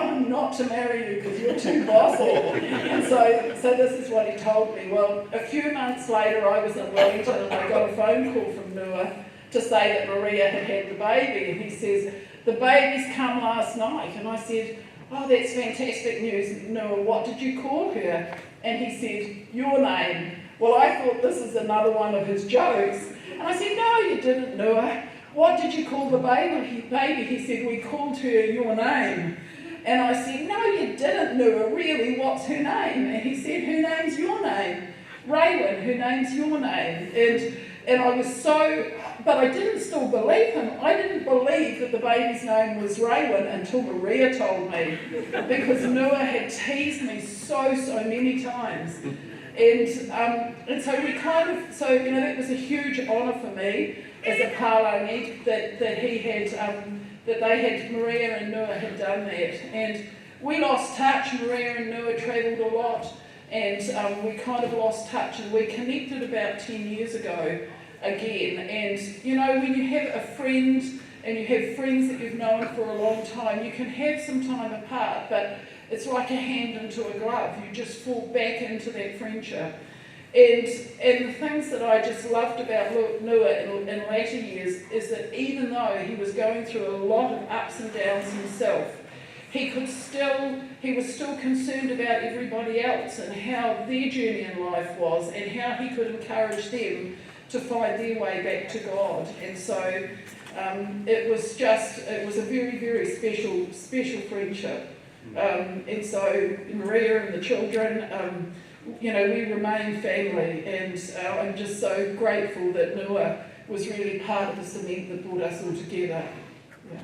him not to marry you because you're too bossy. And so this is what he told me. Well, a few months later, I was in Wellington, and I got a phone call from Noah to say that Maria had had the baby. And he says, the baby's come last night. And I said, oh, that's fantastic news, Noah. What did you call her? And he said, your name. Well, I thought this is another one of his jokes. And I said, no, you didn't, Noah. What did you call the baby? He said, we called her your name. And I said, no, you didn't, Noah. Really, what's her name? And he said, her name's your name. Raywin, her name's your name. And I was so, but I didn't still believe him. I didn't believe that the baby's name was Raywin until Maria told me, because Noah had teased me so many times. And so that was a huge honour for me as a Palangi that Maria and Noah had done that. And we lost touch. Maria and Noah travelled a lot, and we kind of lost touch, and we connected about 10 years ago again. And when you have a friend and you have friends that you've known for a long time, you can have some time apart, but it's like a hand into a glove. You just fall back into that friendship. And the things that I just loved about Nua in later years is that even though he was going through a lot of ups and downs himself, he was still concerned about everybody else and how their journey in life was and how he could encourage them to find their way back to God. And so it was a very, very special friendship. And so Maria and the children, we remain family, and I'm just so grateful that Nua was really part of the cement that brought us all together. Yeah.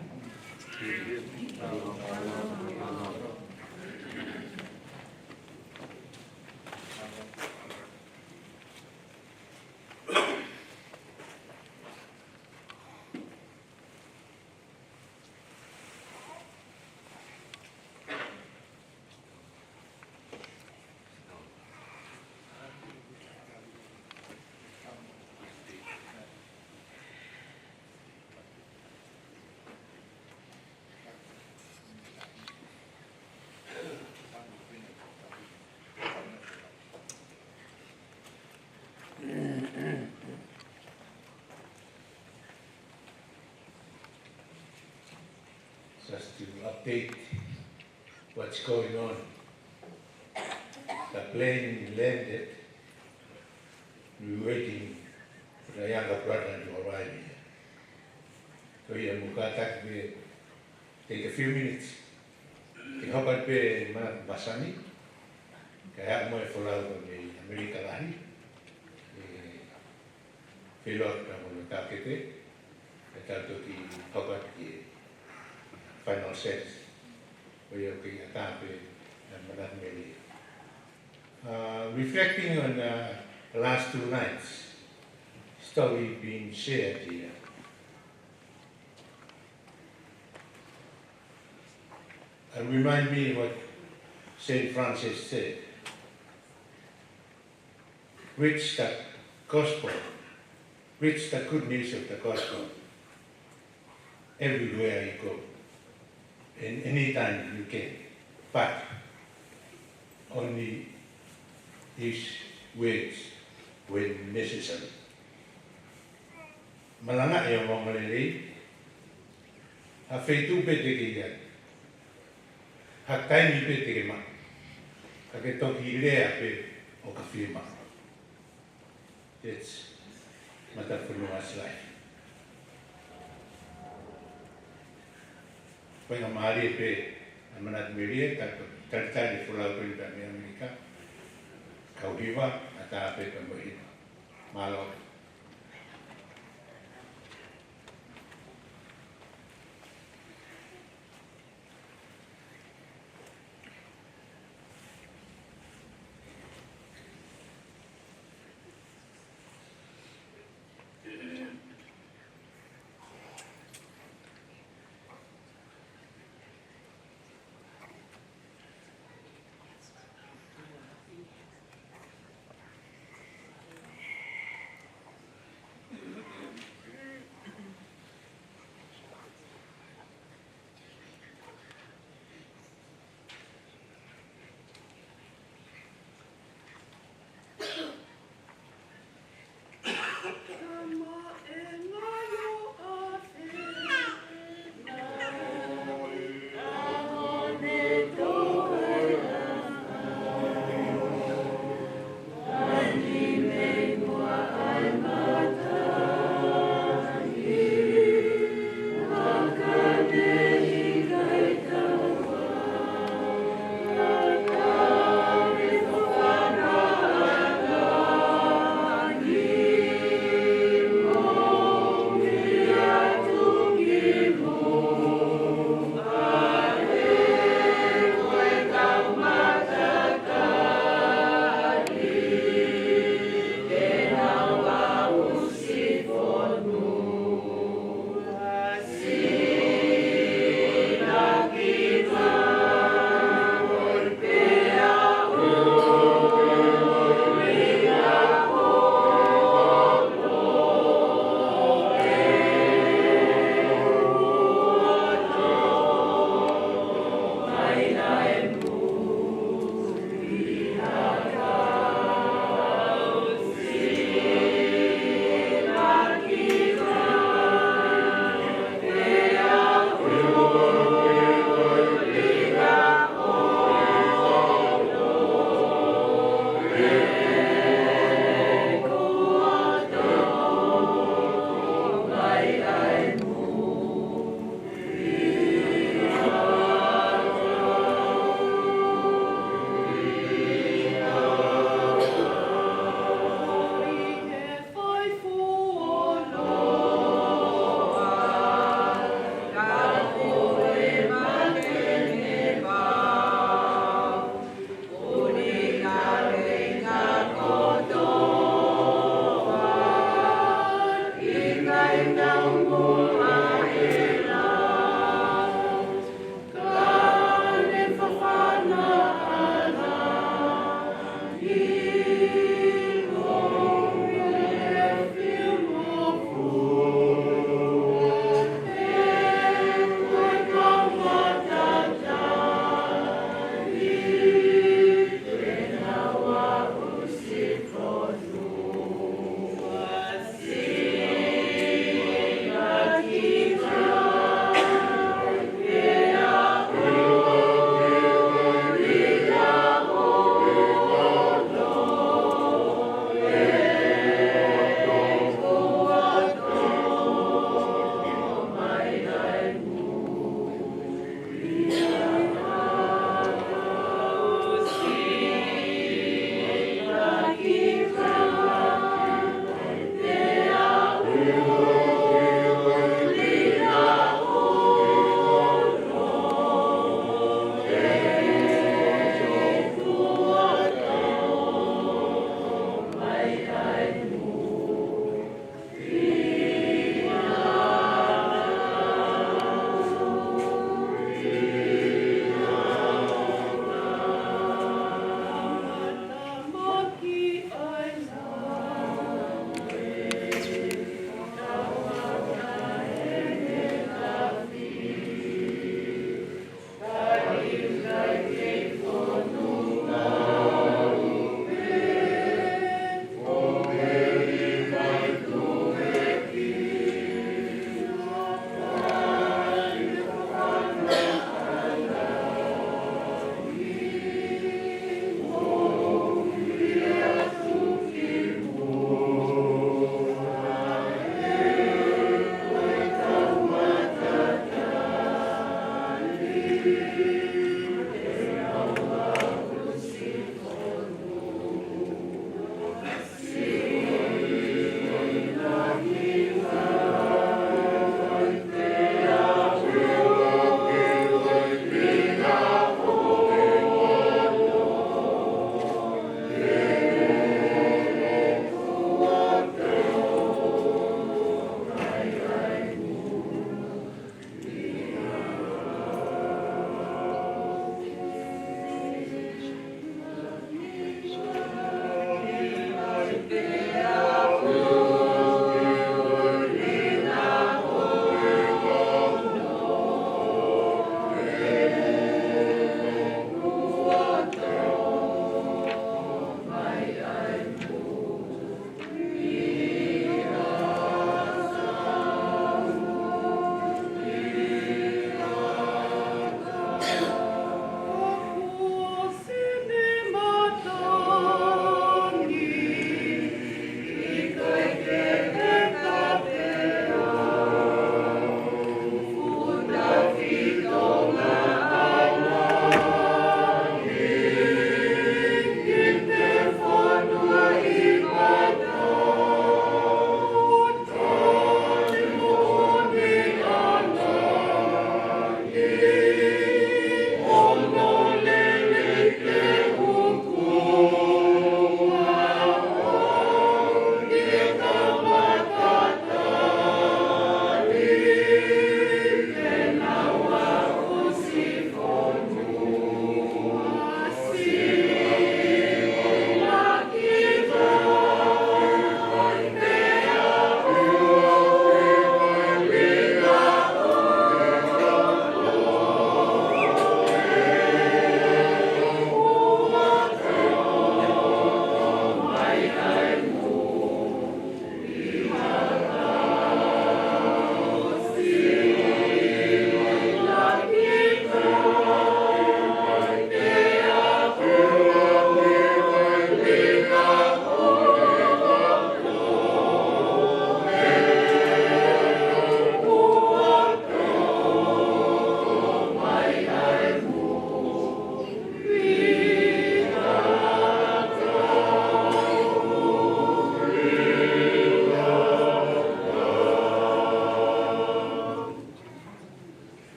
Just to update what's going on. The plane landed. We were waiting for the younger brother to arrive here. So here, Mukatak, we take a few minutes. Te hapa pe Masani, kaya mo e follow ni Amerika lahi. Pilot na mo takete, etato ki hapa ki final sets. We are going to reflecting on the last 2 nights, story being shared here. And remind me what St. Francis said. Preach the gospel, preach the good news of the gospel everywhere you go. In any time you can, but only these words when necessary. Malangai ang mga malilay, hafeitu petekiyan, hakai ni petekima, kaketok hilea pe o kafirma. It's Matafonua's life. Pengamari pe amanat media tercari pulau Perintah Amerika kau hiwa atau apa pembuat malau.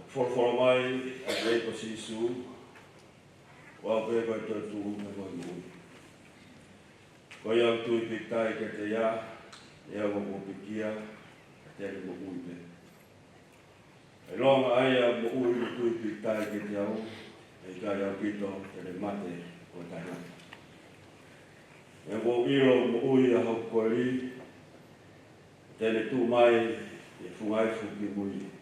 for mai a rei ko sisu wa pe ko tu me ko mu ko ya tu pitai ke te ya mo pikia te mo uite e longa ai mo ui tu pitai ke te au e ka ya pito te mate ko tana e mo iro mo ui a ko ri te tu mai e fungai fu ki mui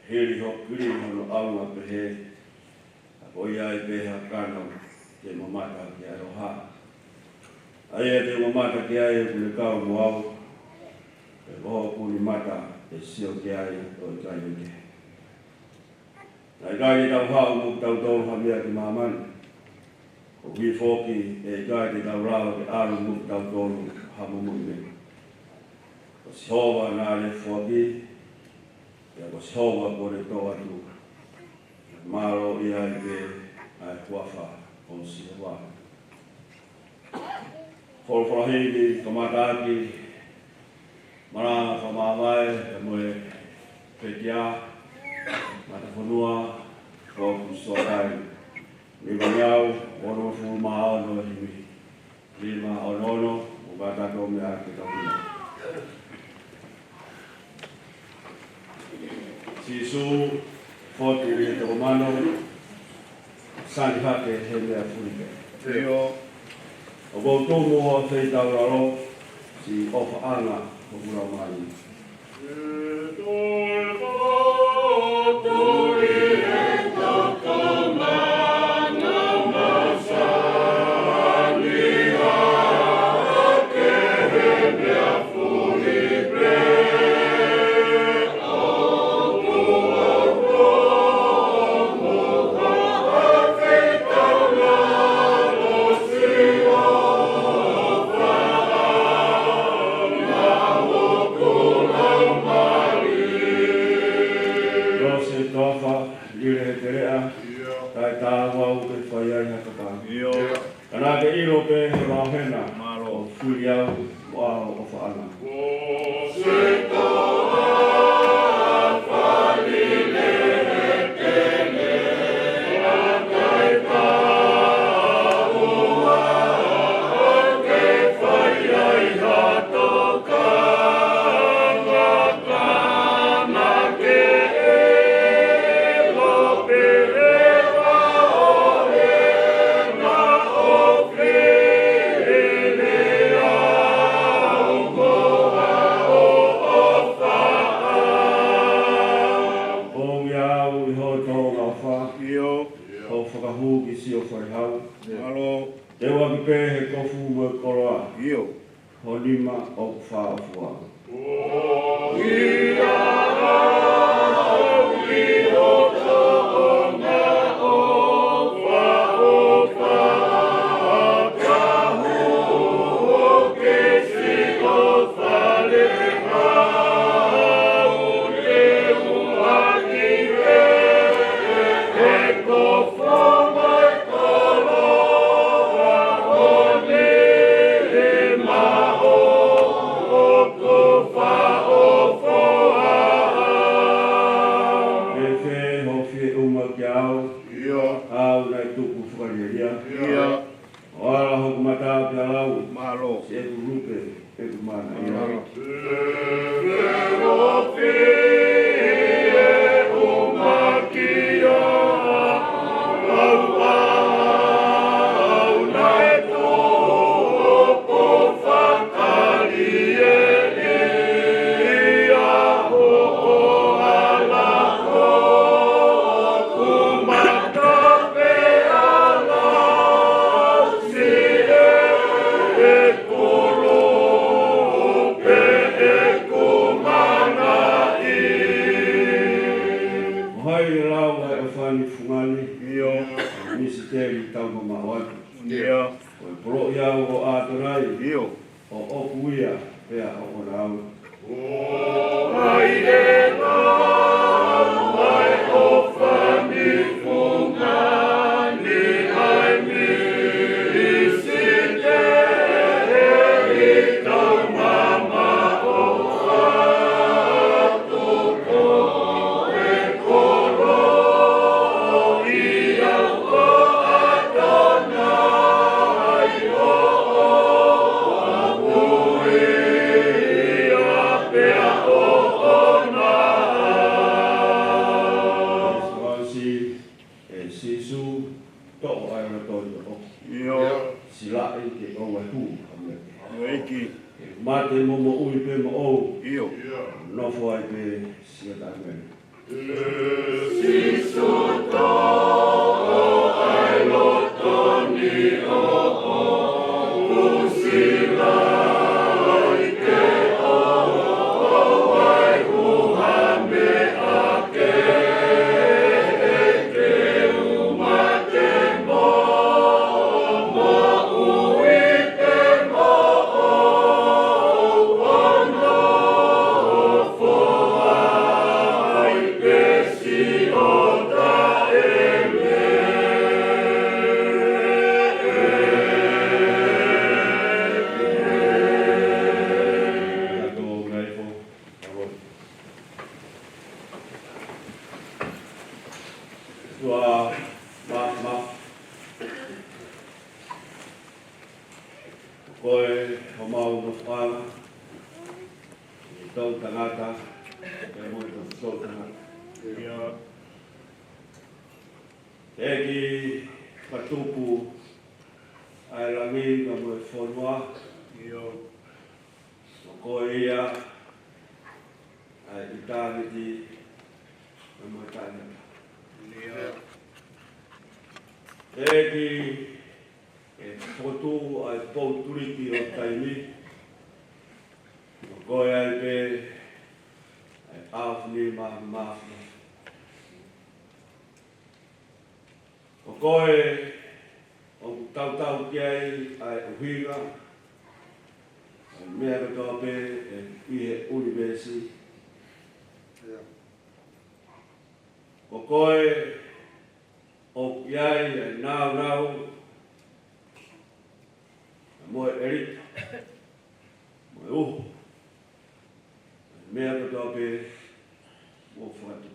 heri ho kuri no aunga pehe a koia I peha kano te mamata ki aroha ai te mamata ki ai kule kau no au e koho kuni mata e sio ki ai o I kai uke ai kai tau hao mu tau tau hamia ki mahamani o hui foki e kai te tau rao ki aru mu tau tonu hamumu me o si hova nā le foki ya ko sowa ko le toa tu maro ia ke ai kuafa o si wa for hei tomata ki mara fa mai e mo petia Matafonua ko Soakai ni banyau ono fu ma no himi lima ono o bata ko me a ke tau Sisu Fotu ni Romano Sani hake he mea furike. Teo. O gautu mua fei tauraro si ofa anga o kura mai. Oh sisu to ai na to yo. Yo. Sila ke o wa hu. Aiki. Mate mo ui pe mo o. Yo. No fo ai pe sia ta men. Sisu to ai lo to ni o sila. Egi patupu ai langi ka mo fonua Yo. ko ia ai itaniti mo tana. Egi fotu ai poturi o taimi ko ai pe ai afni ma o koe o tau kiai ai uhiga mea katoa pe ihe univesi o koe o kiai ai nau moe erita moe mea katoa pe mo whatu.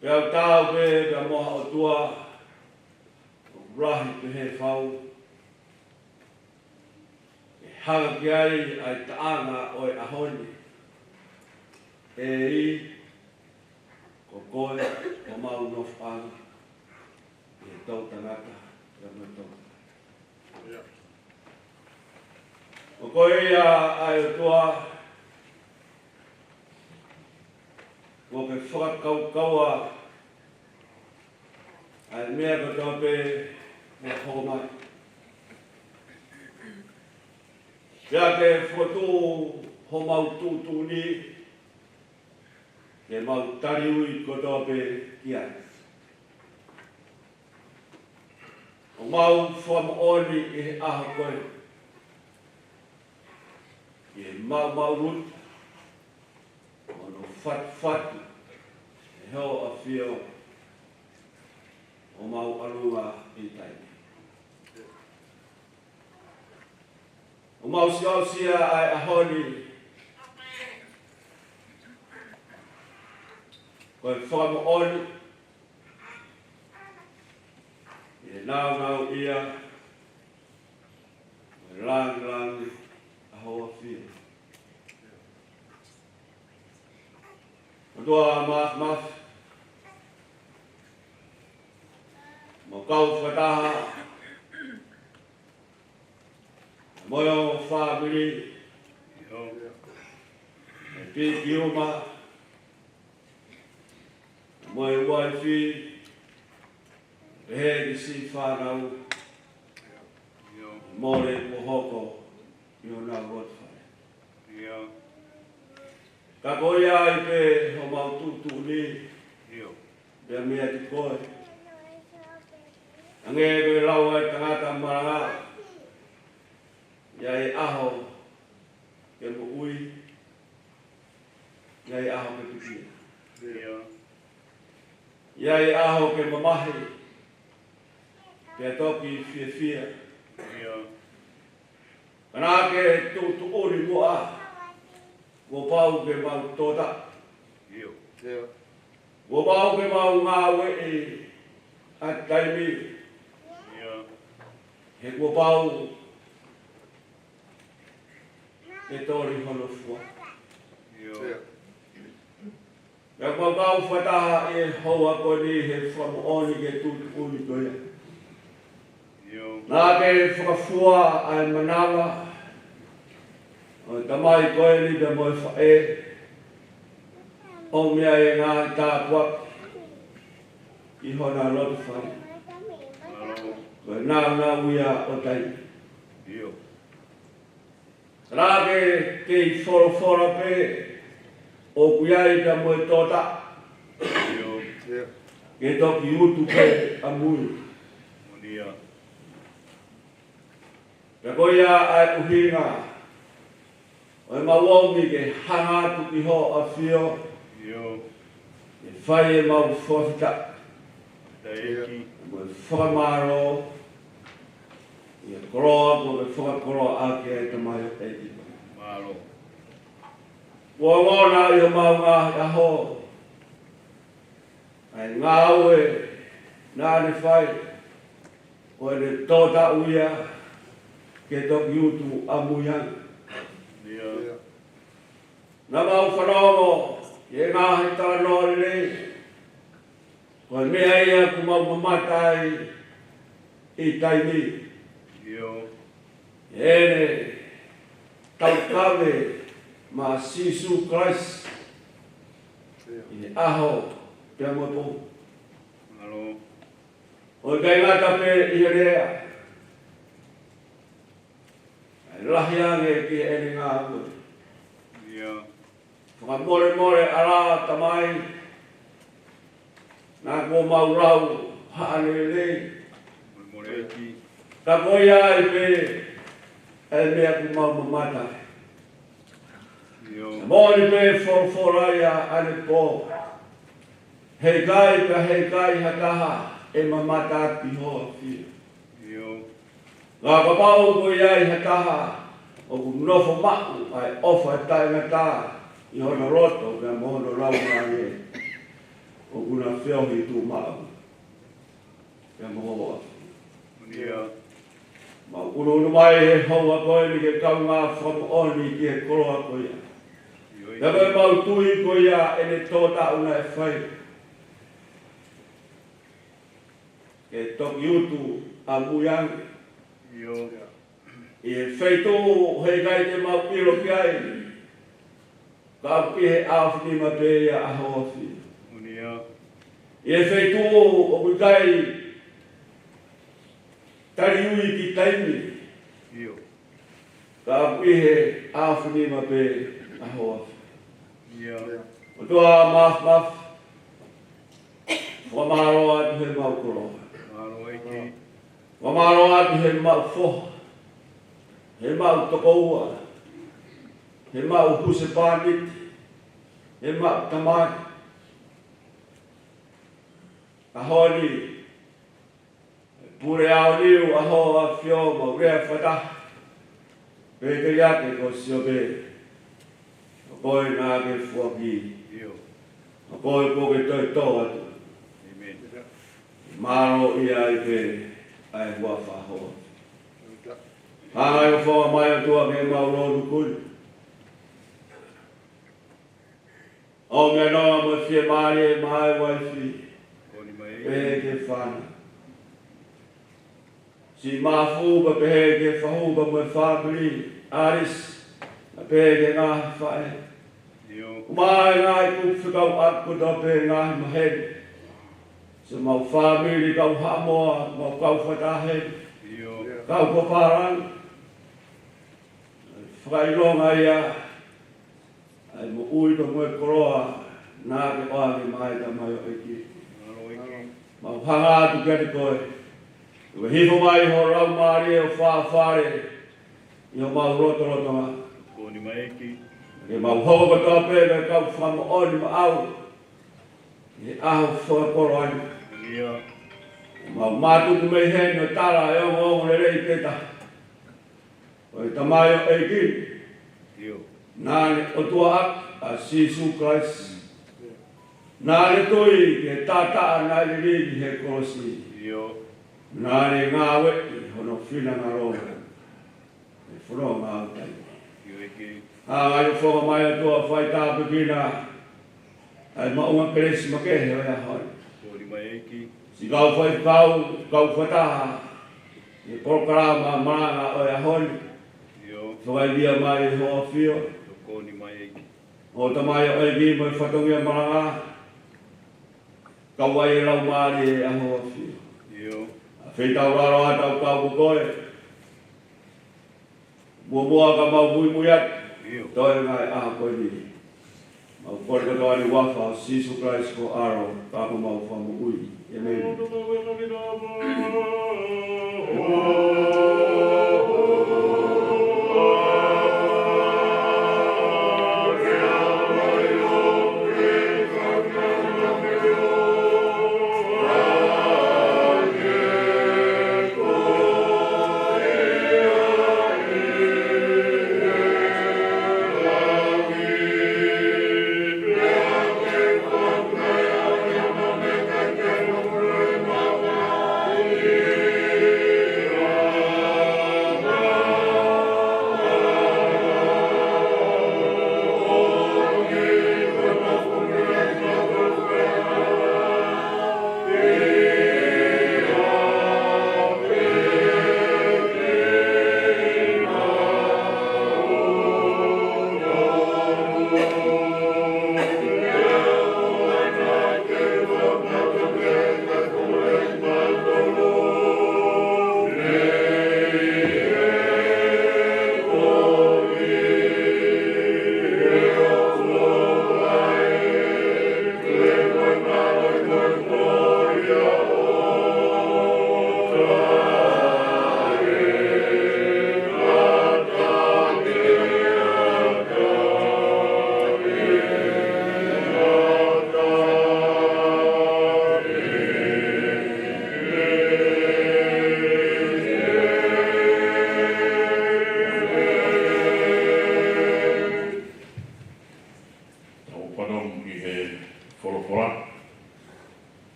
Pea tau pe ka moha o tua, o rahi pe he whau. E hanga ki ai taanga o e ahoni. E i, ko koe, ko mau no whanga. E tau tangata, e mo tau. O koe ia ai o tua, ko ke whakakaua ai mea katoa pe me homai. Pea ke Fotu ho mau tūtū ni, ke mau tariui katoa pe kia. O mau whamaoni e aha koe. Ke mau ruta. Fat e heo a whio o mau arunga i taimi. O mau sia ai ahoni koe whamaoni e nau ia e lang aho a whio. Tua mas mo kau whataha moyo family e piki uma moyo wifi e he si whanau more pohoko i ona rotwhare. Ka koe ai pe ho mau tūtū ni, pea mea ki koe. Ange koe lau ai tangata maranga, iai aho ke mo ui, iai aho ke pipia. Iai aho ke mamahi, pea toki fia. Kana ke tūtū uri mua, wo pau ke mau tota. Wo pau ke mau ngā we a taimi. He wo pau ke tori hono fua. Ya mau whataha e hoa ko ni he whamooni ke tūtuni koe. Nā ke whakafua ai manawa, o tamai koe ni te moe whae, o mea e ngā tātua, i hona rotu whare. Koe nā uia o tai. Rā ke i whorofora pe, o kuiai ka moe tōta. Ke toki utu pe a mui. Ka koia ai uhinga. O e mawongi ke hanga tuki ho a whio. E whai e mau whawhita. Moe whakamaro. I e koroa ko me whakakoroa ake e tamai o eiti. Wa ngona i o mau ngā ho. Ai ngā ue nā ne whai. O e ne tōta uia ke toki utu a muiang. Nā mau whanongo i ngā he tāno le. O e mea ia ku mau mamatai i taimi. E ne taukawe ma Sisu Christ i aho pia mo po. O kai ngata pe i rea. Ai lahiange ki ene ngā ue. Whaka more ara tamai. Nā ko maurau haane le. Ka koia i pe e mea ku mau mamatai. Mōni pe whorwhoraia ane pō. Hei kai hataha e mamata ki hoa whia. Ngā kapau ko iai hataha o ku nofo maku ai ofa tai ngata i hona roto kia mohono raunga e. O kuna whiohi tū maku. Kia moho a. Ma urunu mai he hoa koe ni ke kaunga whamuoni ki he koroa koe ia. Ia koe mau tui koe ia e ne tōta una e whai. Ke toki utu a muiangi. I e whaitō hei kai te mau piro ki ai. Ka apu he awhini ma pe ia a hoa whi. I e whaitō o kui kai tari ui ki taimi. Ka apu he awhini ma pe a hoa whi. O tua maf. Wamaro atu he mau koroa. Wamaro atu he mau foha. He mau tokoua. He mau huse pāniti. He mau tamaki. Ahoni. Pure au liu aho a whio mau rea whataha. Pekeri ake ko siobe. Koe nā ke whuaki. Koe koe toi tō atu. Maro i ai pe ai hua whahoa. Hāngai o whaua mai o tua ke mau rodu kuri. O mea noa mo whia maari e mai waifi. Pehe ke whana. Si mafuba pehe ke whahuba mo whakuri. Aris. Pehe ke ngāhi whae. Mai ngai ku whikau aku ta pe ngai maheri. So mau whamiri kau hamoa, mau kau whatahe. Kau paparang. Whaironga ia. Ai mo ui to moe koroa. Nā ke oangi mai ta mai o eki. Mau hanga atu kere koe. Ua hifo mai ho rau maari e o whawhare. I o mau rotoronga. E mau hoa toa pe me kau whama oni ma au. E aho whakoro ani. Mau mātuku mei he no tara e o ngongo le rei peta. O e tamai o eiki. Nāne o tua ak a Sisu Christ. Nāne tui ke tātaa nai le rigi he korosi. Nāne ngā weki hono whina ngā roha. E whuro ngā utai. Ai o whoka mai atua whai tāpikina. Ai maunga keresi makehe o ia hoi. Kōni mai eki. Si kau whai kau whataha. I porkarama maanga o ia hoi. Yo. Whai lia mai hoa whio. Kōni mai eki. O tamai o e vi mai whatongia Malangai. Kau wai rau maari e a hoa whio. Yo. Whetau raro atau kau koe. Mua ka mau mui at. Toi ngai aha koe ni. Mau kore kato ani wafa Jesus Christ ko aro. Kako mau whamu ui. Amen.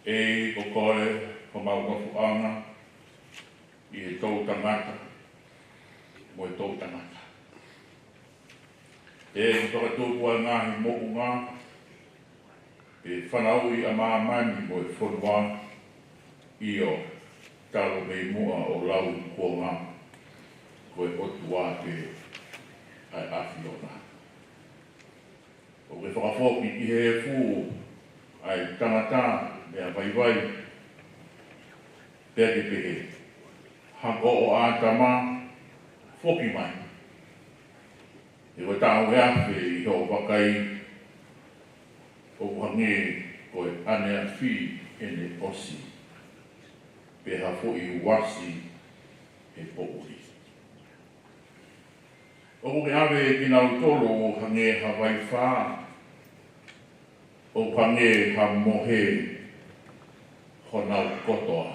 E o koe o mau wafuanga I he tau tangata mo e tau tangata. E toka tūpua ngahi mo unga e whanau I a maamani mo e whanua I o talo mei mua o lau kuonga ko e otua te ai awhi o nga. O ke whakafoki I he fu ai tangata mea vai peke pehe hako o ātama whoki mai. E koe tāu he awhi I ho wakai o hange koe anea whi ene osi. Peha fōi wasi he pōuri. O koe awe kina utoro o hange Hawaii whā. O hange ha mohe honau kotoa.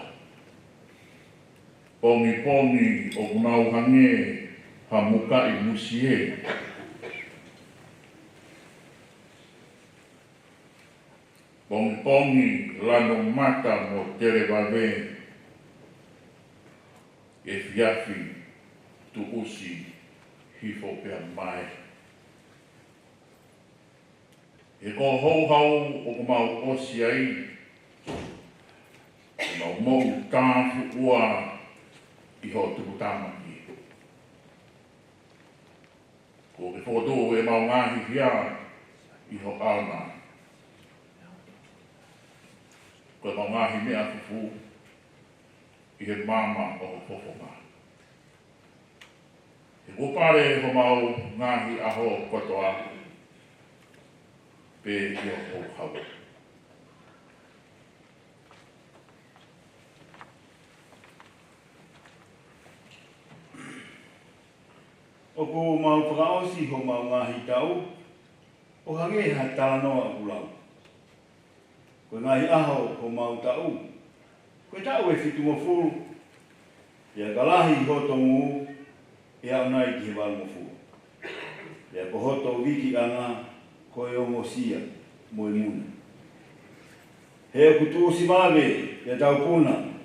Pongi o unau hange ha muka I musie. Pongi lano mata mo tere wawe e fiafi tu usi hifo pia mai. E ko hou o mau osi ai, o mau mou tāwhu ua I ho tuku tāmaki. Ko ke Fotu e mau ngahi hia I ho auna. Ko e mau ngahi mea fufu I he mama o fofonga. E kupare ho mau ngahi aho kotoa pe I o hau. O ko mau Fakaosi ho mau ngahi tau, o hange ha tānoa ulau. Ko ngahi aho ho mau tau, ko tau e fitu mo furu, ia kalahi hoto ngu, ia unai ki he wal mo furu. Ia ko hoto wiki anga, ko e o mosia, mo e muna. He o kutu si mawe, ia tau puna,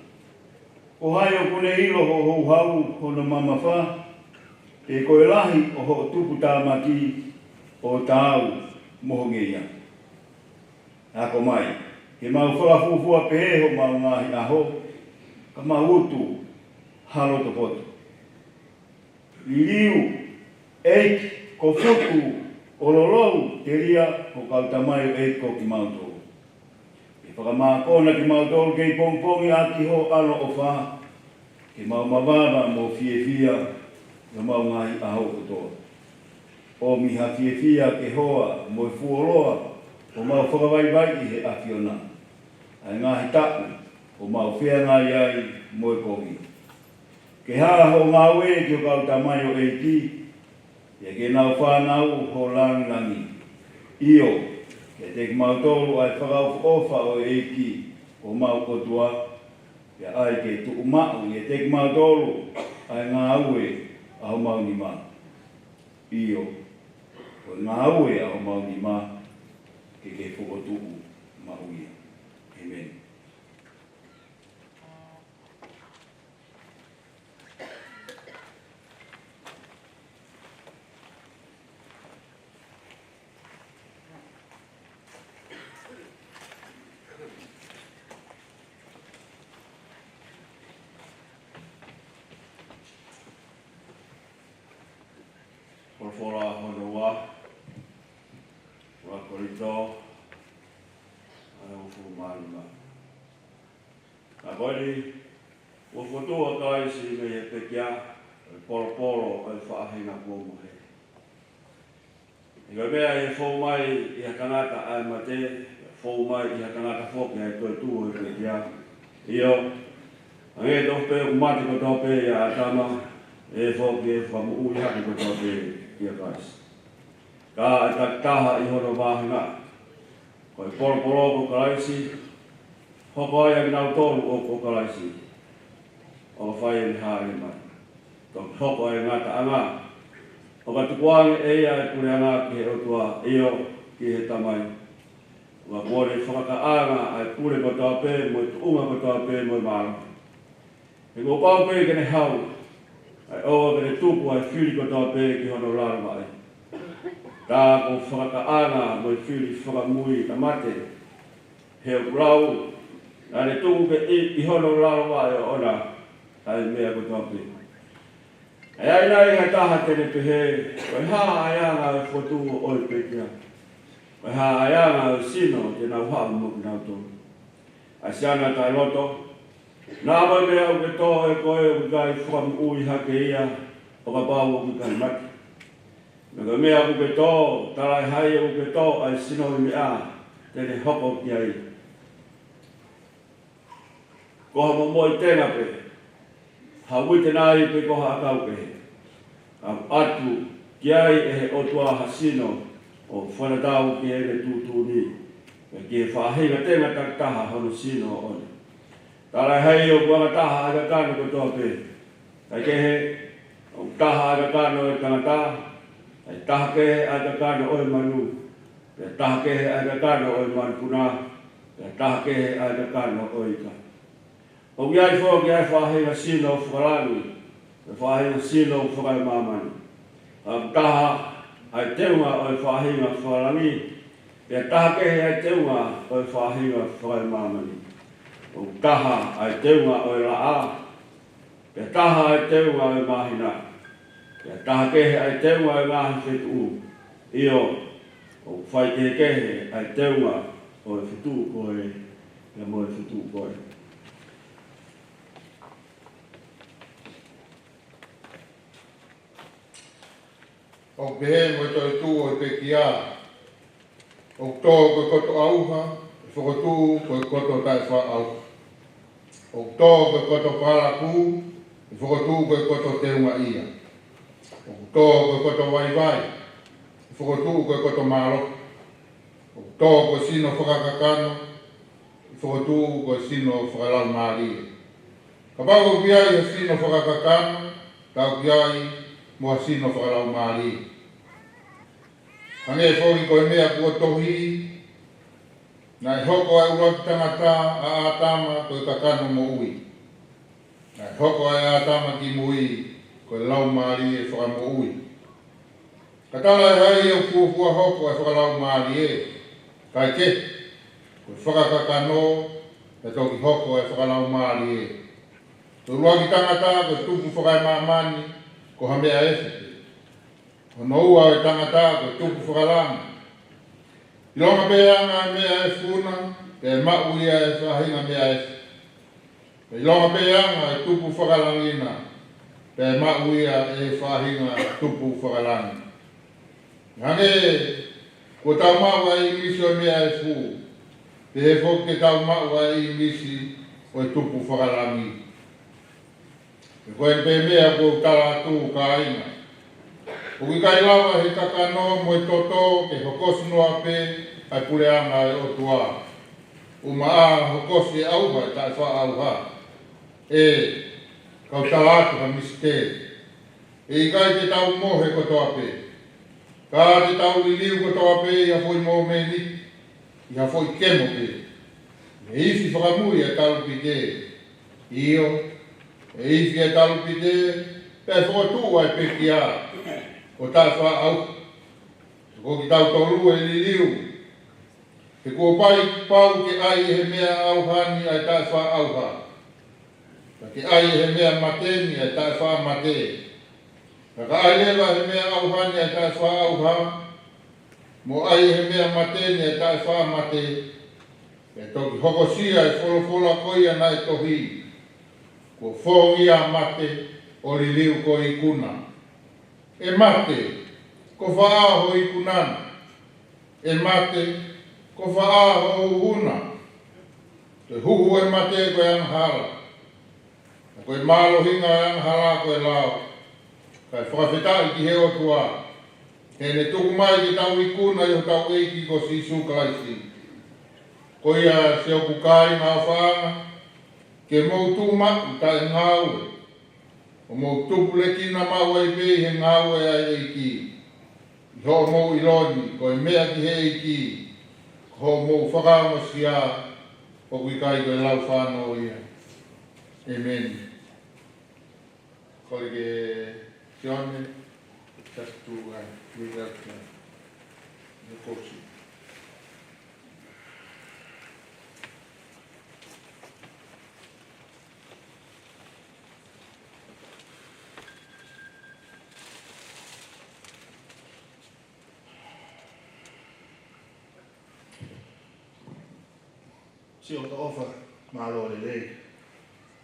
O hai o kune ilo ho ho hau hono mamawha, e koe lahi o ho tupu tāmaki o tāu mohongeia. Ako mai, he mau whakafufua pehe ho mau ngahi aho, ka mau utu halo to poto. Liliu, eik, ko Fotu, o lolou, te ria, ko kautamai eik ko ki mautou. Whakamākona ki mautolu kei pongpongi a ki ho alo o wha, ke mau mawaba mo fiefia, ka mau ngai aho kotoa. O miha fiefia ke hoa mo fuoloa, o mau whakawaiwai he akiona. Ai ngahi taku, o mau whea ngai ai mo kongi. Ke haa ho ngawe ki o kautamai o eiki, e ke nau whanau ho langi. Io, ke te mautolu ai whakau ofa o eiki o mau kotua, ke ai ke tu umau, e te mautolu ai ngā aue a ho mau ni ma. Io, o ngā aue a ho mau ni ma, ke whokotu mauia. Amen. Fora honua, wa korito, ai o fu malma. Agora, o Fotu a kai si me e pekia, polo ai whaahina kuomu he. I ka mea e whau mai i ha kanata ai mate, whau mai i ha kanata whoke ai toi tū e pekia. Io, ange tope o mati ko tope i a atama, e whoke e whamu ui haki ko tope. Ia kais. Ka e taha I hono wāhanga. Ko e polo ko karaisi. Hoko ai a nau tonu o karaisi. O whai e haere mai. Tō hoko ai ngata anga. O ka tukuange e ia e kure anga ki he otua io ki he tamai. O ka kore whakaka anga ai kure ko tō pē mo I unga ko tō pē mo I māra. E ko pāu pē kene hau. Ai oa kene tupu ai whiri ko tō pē ki hono rāra mai. Tā ko whakakaanga mo I whiri whakamui ka mate. Heo rau, nā ne tupu ke I hono rāra mai o ona, ai mea ko tō pē. Ai ai nai hai taha tene pehe, koi haa ai anga e Fotu o oi pekia. Koi haa ai anga e sino te nau haa mo ki nau tō. Ai siana tai loto, nā mai mea o ke tō e koe o kai whakamu ui hake ia o ka pāu o kai maki. Nā ka mea o ke tō, tarai hai o ke tō ai sino I mea, tene hoko ki ai. Koha mo moi tēnā pe, haui tēnā I pe koha akau pe. Ka atu ki ai e he otua hasino o whanatau ki e me tūtū ni. Ki e whahinga tēnā taktaha hono sino o oni. Tārai hei o kua taha aga kāno ko tō pē. Kai kehe, o taha aga kāno e tangata, kai taha kehe aga kāno o e manu, kai taha kehe aga kāno o e manpuna, kai taha kehe aga kāno o ika. O ki ai fō ki ai whahinga sino o whakarani, kai whahinga sino o whakai mamani. Taha ai teunga o e whahinga whakarani, kai taha kehe ai teunga o e whahinga whakai mamani. O taha ai teunga o e raa, pe taha ai teunga o e mahina, pe taha kehe ai teunga o e ngahi whetu io, o whai kehe ai teunga o e whetu koe, e mo e whetu koe. O pehe mo toi tū o te kia, o tō koe koto auha, e whakotū koe koto tai wha Auck. O tō koe koto wharaku, e whakotū koe koto teunga ia. O tō koe koto waiwai, e whakotū koe koto māro. O tō koe sino whakakakano, e whakotū koe sino whakalau mārie. Ka pako ki ai e sino whakakakano, tau ki ai mua sino whakalau mārie. Hange e whori koe mea kua tohi, na e hoko ai uraki tangata a atama koe kakano mo ui. Hoko e a tama ki mui, ko lau maari e whakamo ui. Ka tala e hai au fuafua hoko e whakalau maari e, kai ke, ko whakakakano e toki hoko e whakalau maari e. Ko luagi tangata ko tupu whakai maamani, ko hamea efe. Ko noua e tangata ko tupu whakalanga. Ilonga beanga mea e funa, ke mau ia e whahinga mea efe. Ilonga beanga e tupu whakalangina, ke mau ia e whahinga tupu whakalangina. Hane, ko tau maua i misi o mea e fu, te he fok te tau maua i misi o e tupu whakalangi. E koe pe mea ko tala atu ka aina. O ki kai lawa he kakano mo e toto ke hokosi noa pe ai puleanga e otua. O maa hokosi e auha e tae wha auha. E, kau tala atu ha misi te. E i kai te tau mohe ko toa pe. Ka te tau li liu ko toa pe i hafoi mo me ni, i hafoi kemo pe. Me ifi whakamui e tau pi te. Io, e ifi e tau pi te, pe whakatu ai pe ki a. O tae wha Auck. Ko ki tau tolu e li liu. Te kua pai pau ke ai he mea auhani ai tae wha auha. Ke ai he mea mateni ai tae wha mate. Ka ai lewa he mea auhani ai tae wha auha. Mo ai he mea mateni ai tae wha mate. E toki hokosia e wholofola koia na e tohi. Ko whongia mate o li liu ko i kuna. E mate, ko whaaho i kunana. E mate, ko whaaho o una. Te huhu e mate ko e anhala. Ko e malo hinga e anhala ko e lao. Kai whakawhetai ki he o tua. He ne tuku mai ki tau i kuna i o tau eiki ko si sukalaisi. Ko ia se o kukai ngā whaanga. Ke mou tu maku ta e ngāue. O mou tupu le kina mau ai pei he ngāue ai eiki. I ho mou iloni, ko e mea ki he eiki. Ko ho mou whakama si a, o kui kai koe lau whānau ia. Amen. Ko ke Sione, just to read out the course. Si o ofa malo le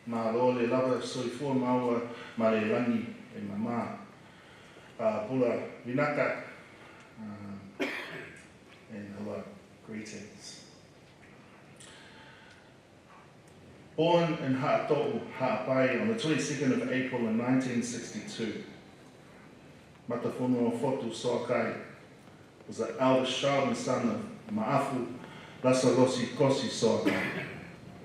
malo le lava soifua maua ma le rangi e mama pula vinaka and hello, greetings. Born in Ha'ato'u, Ha'apai on the 22nd of April in 1962, Matafonua Fotu Soakai was the eldest child and son of Ma'afu Lasalosi Kosi Soakai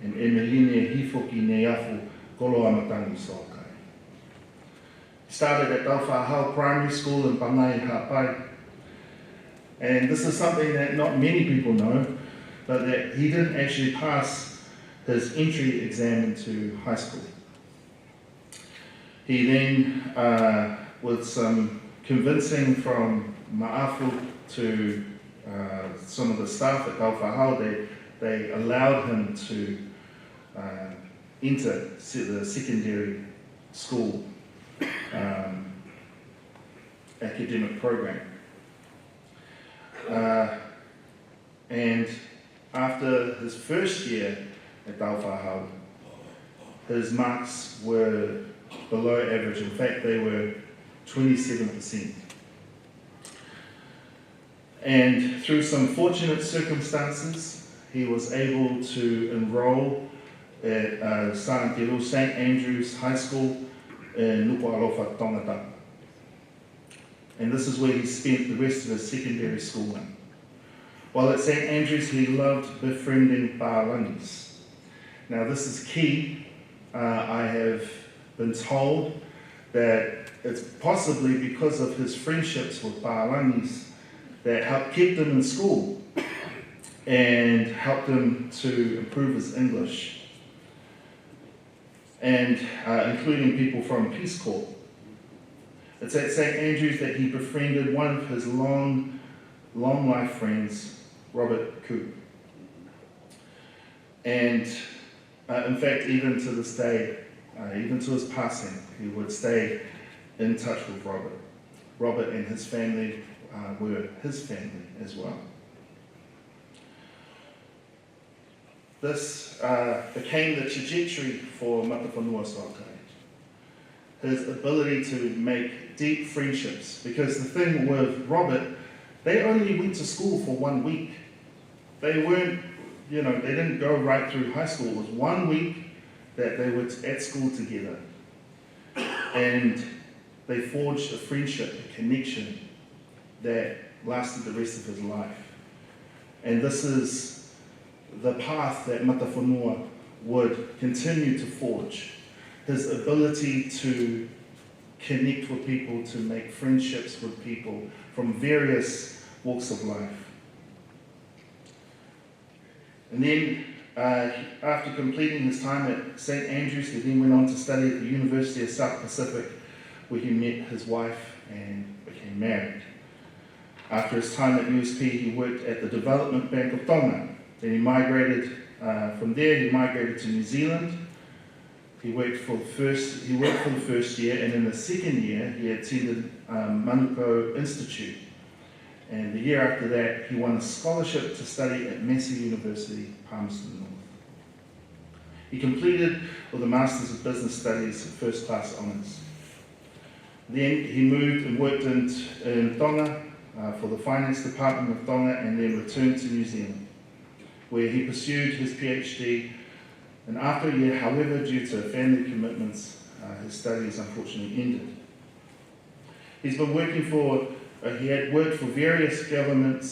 and Emeline Hifoki Neafu Kolo Amatangi Soakai. He started at Tauwhahau Primary School in Malangai, Ha'apai. And this is something that not many people know, but that he didn't actually pass his entry exam into high school. He then, with some convincing from Ma'afu to some of the staff at Tauwhahau, they allowed him to enter the secondary school academic program. And after his first year at Tauwhahau, his marks were below average. In fact, they were 27%. And through some fortunate circumstances, he was able to enroll at St. Andrew's High School in Nuku'alofa, Tongata. And this is where he spent the rest of his secondary schooling. While at St. Andrew's, he loved befriending Pālangis. Now this is key. I have been told that it's possibly because of his friendships with Pālangis that kept him in school and helped him to improve his English. and including people from Peace Corps. It's at St. Andrews that he befriended one of his long life friends, Robert Coop. And in fact, even to this day, even to his passing, he would stay in touch with Robert. Robert and his family were his family as well. This became the trajectory for Matafonua Soakai. His ability to make deep friendships. Because the thing with Robert, they only went to school for 1 week. They weren't, they didn't go right through high school. It was 1 week that they were at school together. And they forged a friendship, a connection that lasted the rest of his life. And this is the path that Matafonua would continue to forge. His ability to connect with people, to make friendships with people from various walks of life. And then, after completing his time at St. Andrews, he then went on to study at the University of South Pacific, where he met his wife and became married. After his time at USP, he worked at the Development Bank of Tonga. Then he migrated, from there he migrated to New Zealand. He worked for the first year, and in the second year he attended Manukau Institute. And the year after that, he won a scholarship to study at Massey University, Palmerston North. He completed with a Masters of Business Studies, first class honours. Then he moved and worked in Tonga for the Finance Department of Tonga, and then returned to New Zealand, where he pursued his PhD. And after a year, however, due to family commitments, his studies unfortunately ended. He's been he had worked for various government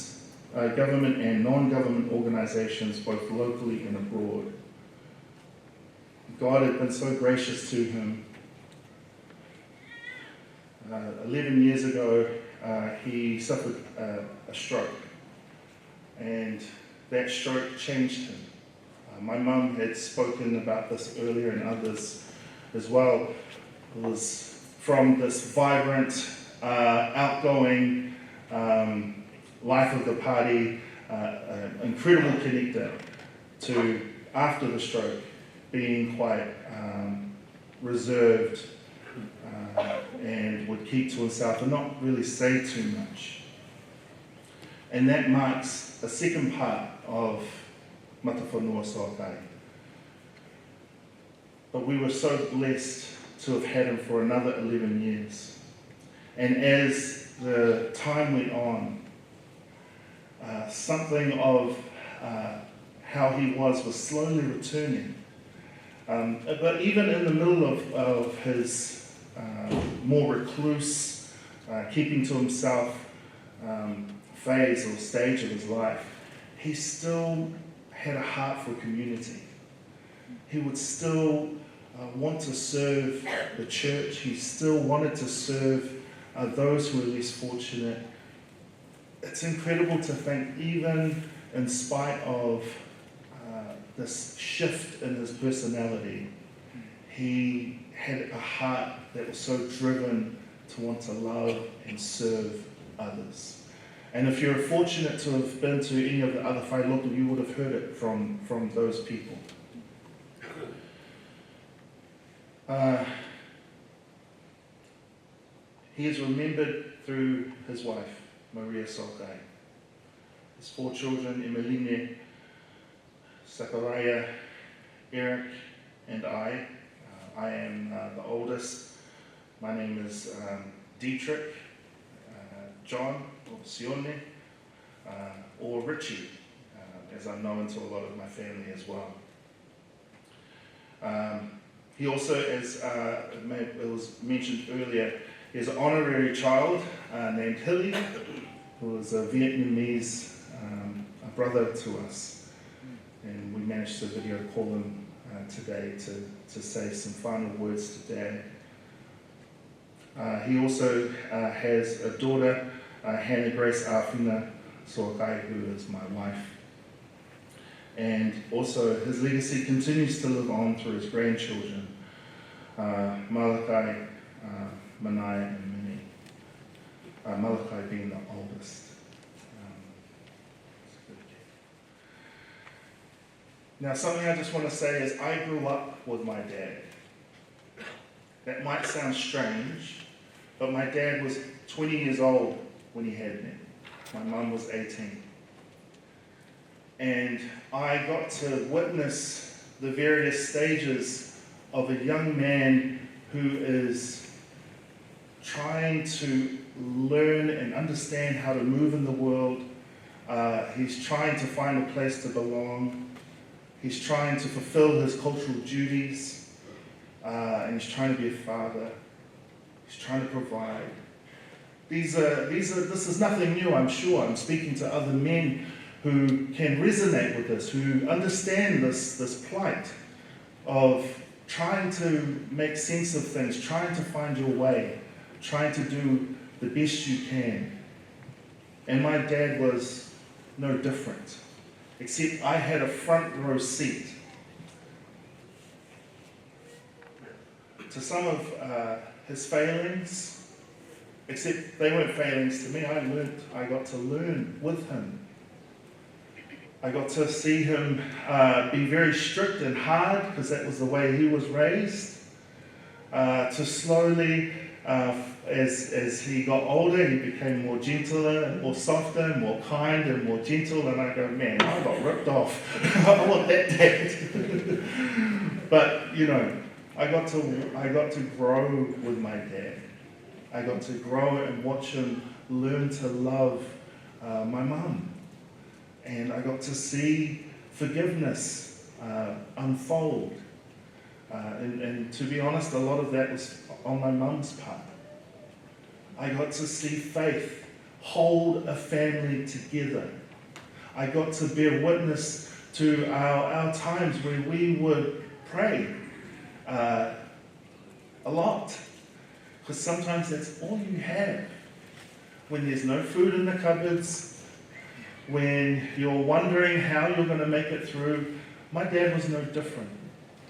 and non-government organisations, both locally and abroad. God had been so gracious to him. 11 years ago, he suffered a stroke, and that stroke changed him. My mum had spoken about this earlier, and others as well. It was from this vibrant, outgoing, life of the party, incredible connector, to, after the stroke, being quite reserved and would keep to himself and not really say too much. And that marks a second part of Matafonua Soakai. But we were so blessed to have had him for another 11 years. And as the time went on, something of how he was slowly returning. But even in the middle of his more recluse, keeping to himself phase or stage of his life, he still had a heart for community. He would still want to serve the church. He still wanted to serve those who are less fortunate. It's incredible to think, even in spite of this shift in his personality, he had a heart that was so driven to want to love and serve others. And if you're fortunate to have been to any of the other whai lotu, you would have heard it from those people. He is remembered through his wife, Maria Soakai. His 4 children, Emeline, Zachariah, Eric, and I. I am the oldest. My name is Dietrich, John, or Sione, or Richie, as I'm known to a lot of my family as well. He also, as it was mentioned earlier, he has an honorary child named Hilly, who is a Vietnamese a brother to us. And we managed to video call him today to say some final words to Dad. He also has a daughter, Hannah Grace Awhina Soakai, who is my wife. And also his legacy continues to live on through his grandchildren, Malangai, Manaia and Mini. Malangai being the oldest. Now, something I just want to say is I grew up with my dad. That might sound strange, but my dad was 20 years old when he had me. My mum was 18. And I got to witness the various stages of a young man who is trying to learn and understand how to move in the world. He's trying to find a place to belong. He's trying to fulfill his cultural duties, and he's trying to be a father. He's trying to provide. This is nothing new, I'm sure. I'm speaking to other men who can resonate with this, who understand this plight of trying to make sense of things, trying to find your way, trying to do the best you can. And my dad was no different, except I had a front row seat to some of his failings, except they weren't failings to me. I got to learn with him. I got to see him be very strict and hard, because that was the way he was raised, to slowly, as he got older, he became more gentler and more softer and more kind and more gentle, and I go, man, I got ripped off. I want that dad. But, you know, I got to grow with my dad. I got to grow and watch him learn to love my mum. And I got to see forgiveness unfold. And to be honest, a lot of that was on my mum's part. I got to see faith hold a family together. I got to bear witness to our times where we would pray a lot. Because sometimes that's all you have. When there's no food in the cupboards, when you're wondering how you're going to make it through, my dad was no different.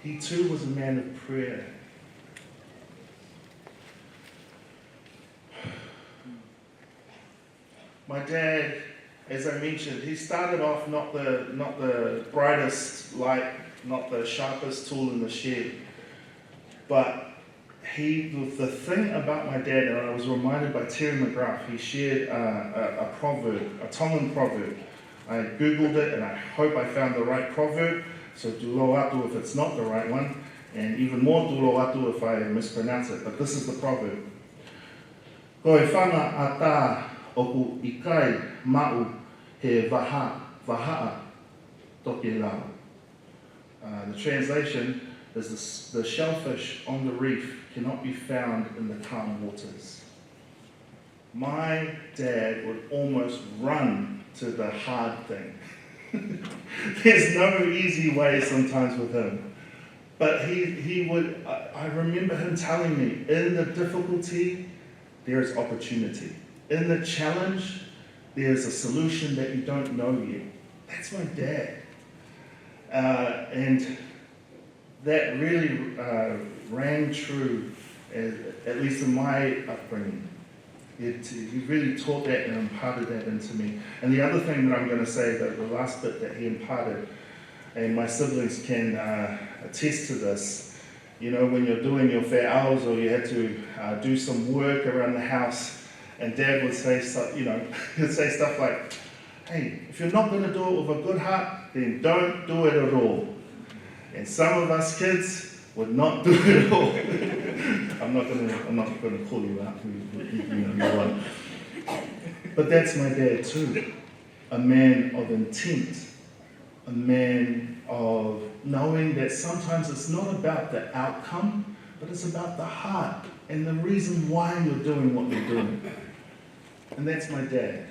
He too was a man of prayer. My dad, as I mentioned, he started off not the brightest light, not the sharpest tool in the shed, but the thing about my dad, and I was reminded by Terry McGrath, he shared a proverb, a Tongan proverb. I googled it and I hope I found the right proverb, so dulo atu if it's not the right one, and even more dulo atu if I mispronounce it, but this is the proverb. Ko e whanga a tā oku ikai mau he vahaa toke lau. The translation is the shellfish on the reef cannot be found in the calm waters. My dad would almost run to the hard thing. There's no easy way sometimes with him. But he would, I remember him telling me, in the difficulty, there is opportunity. In the challenge, there's a solution that you don't know yet. That's my dad. And that really rang true, at least in my upbringing. He really taught that and imparted that into me. And the other thing that I'm going to say, the last bit that he imparted, and my siblings can attest to this, you know, when you're doing your fair hours or you had to do some work around the house, and Dad would say, he'd say stuff like, hey, if you're not going to do it with a good heart, then don't do it at all. And some of us kids would not do it at all. I'm not going to call you out, you one. But that's my dad too. A man of intent. A man of knowing that sometimes it's not about the outcome, but it's about the heart and the reason why you're doing what you're doing. And that's my dad.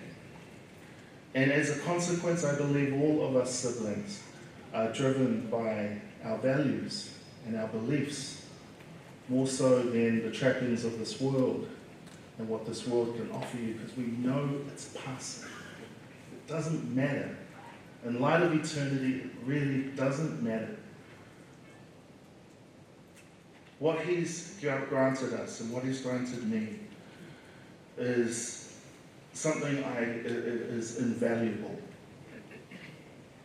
And as a consequence, I believe all of us siblings are driven by our values and our beliefs, more so than the trappings of this world and what this world can offer you, because we know it's passing. It doesn't matter. In light of eternity, it really doesn't matter. what he's granted us and what he's granted me is something is invaluable.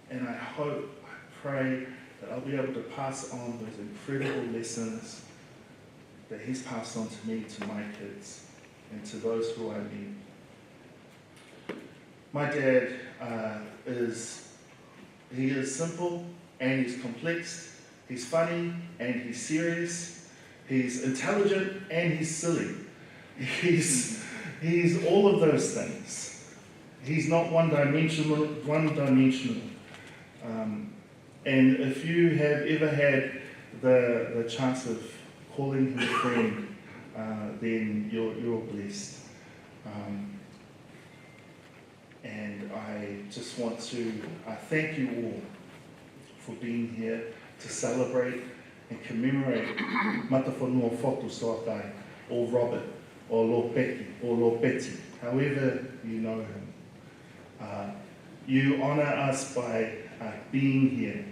And I hope, I pray that I'll be able to pass on those incredible lessons that he's passed on to me, to my kids, and to those who I meet. My dad is simple and he's complex. He's funny and he's serious. He's intelligent and he's silly. He's all of those things. He's not one-dimensional. And if you have ever had the chance of calling him a friend, then you're blessed. And I just want to thank you all for being here to celebrate and commemorate Matafonua Fotu Soakai, or Robert, or Lord Becky, or Lord Betty, however you know him. You honour us by being here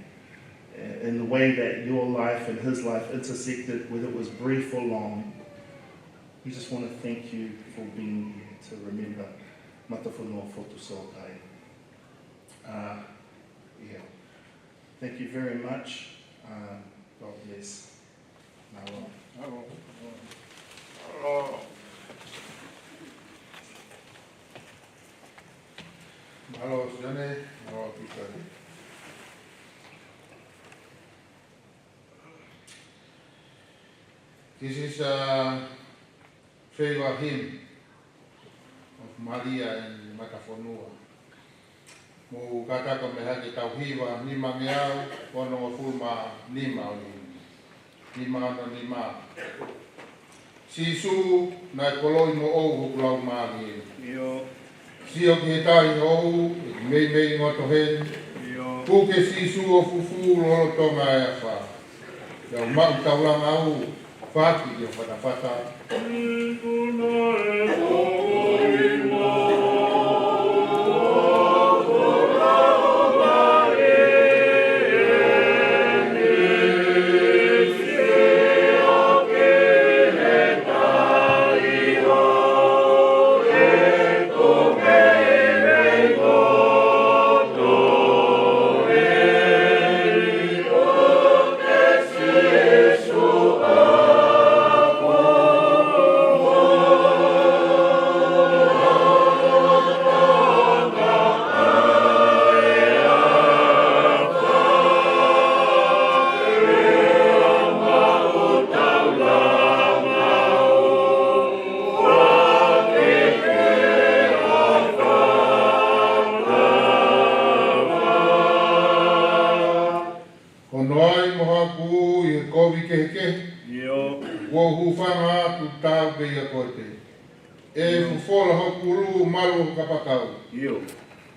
in the way that your life and his life intersected, whether it was brief or long. We just want to thank you for being here to remember Matafonua Fotu Soakai. Thank you very much. God bless. Malo Siane, malo Pitari. This is a favorite hymn of Maria and Matafonua. Mo kata ko me haki tauhiwa ni mangeau ono fulma ni mauli. Ni maano ni ma. Sisu na koloi mo o huklau magi. Yo. Sio ki tai ho mei ngoto hen. Yo. Puke sisu o fufu lo tonga ya fa. Ya ma taulang au faki yo fata.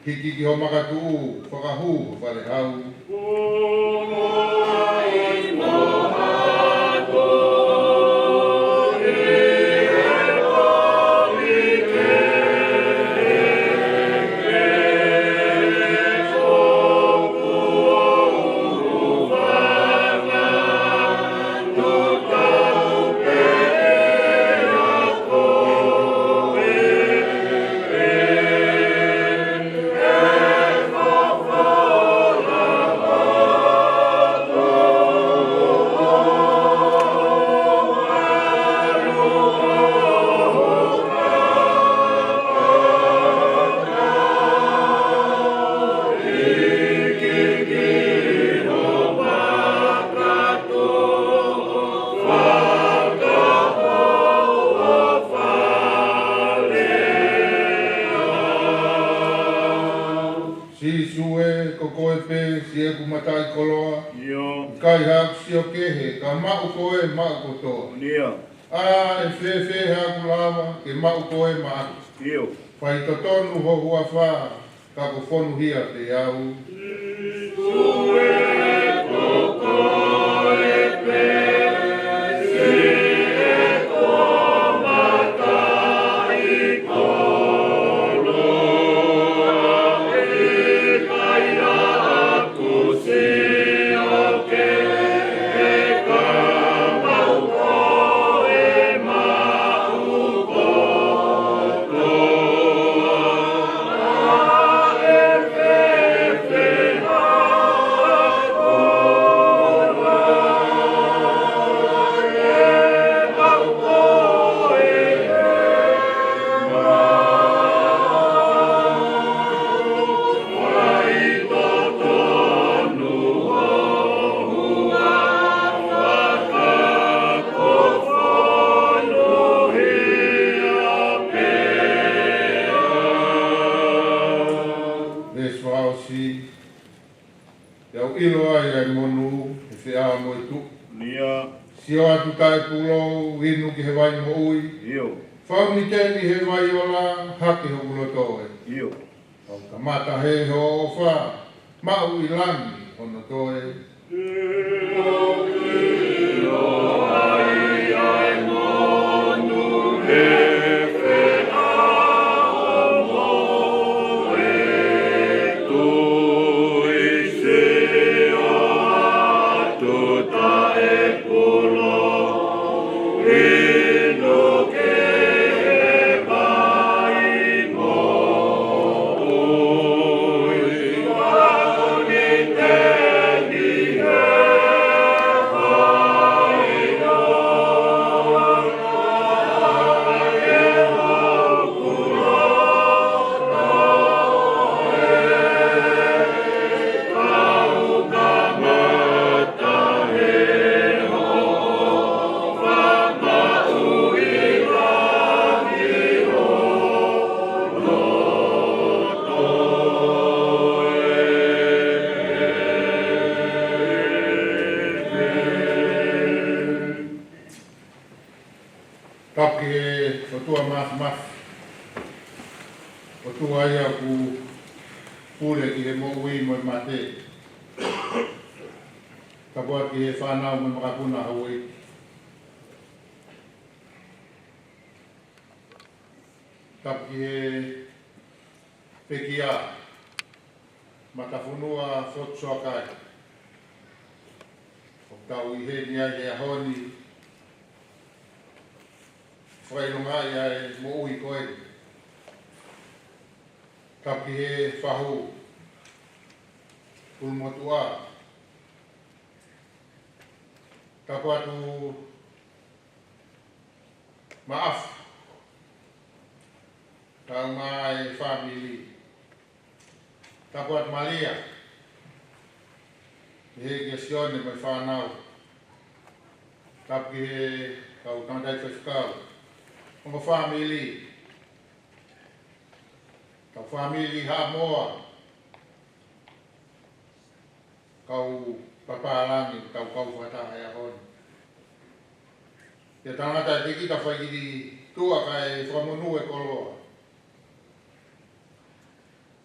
Hiki ho makatu whakahu whare hau. Whai totonu ho hua wha, ka ko whonu hia te au. Auck. Fakaosi, Iau ilo ai monu, e whia mo i tu. Nia. Sio atu tai pulo, winu ki he vai mo ui. Io. Whau ni tēni he vai ola, haki ho kulo toe. Io. Au ka mata he ho o wha, mau I langi, ono toe. Taki he Fotua maf. Fotua ia ku pule ki he mo ui mo I mate. Ka poa ki he whanau mo makapuna haui. Taki he pekia Matafonua Fotu Soakai. O tau I he nia he ahoni. Whailunga ia e mo ui koe. Taki he whahu. Pulmotua. Tapu atu maaf. Tau mai family. Tapu atu Malia. He gestione mai whanau. Taki he kau tangdai whaiskau. Ongo family. Kau family ha moa. Kau papalangi, kau whataha e ahon. Ia tangata te kita whaikiri tua kai whamonu e koloa.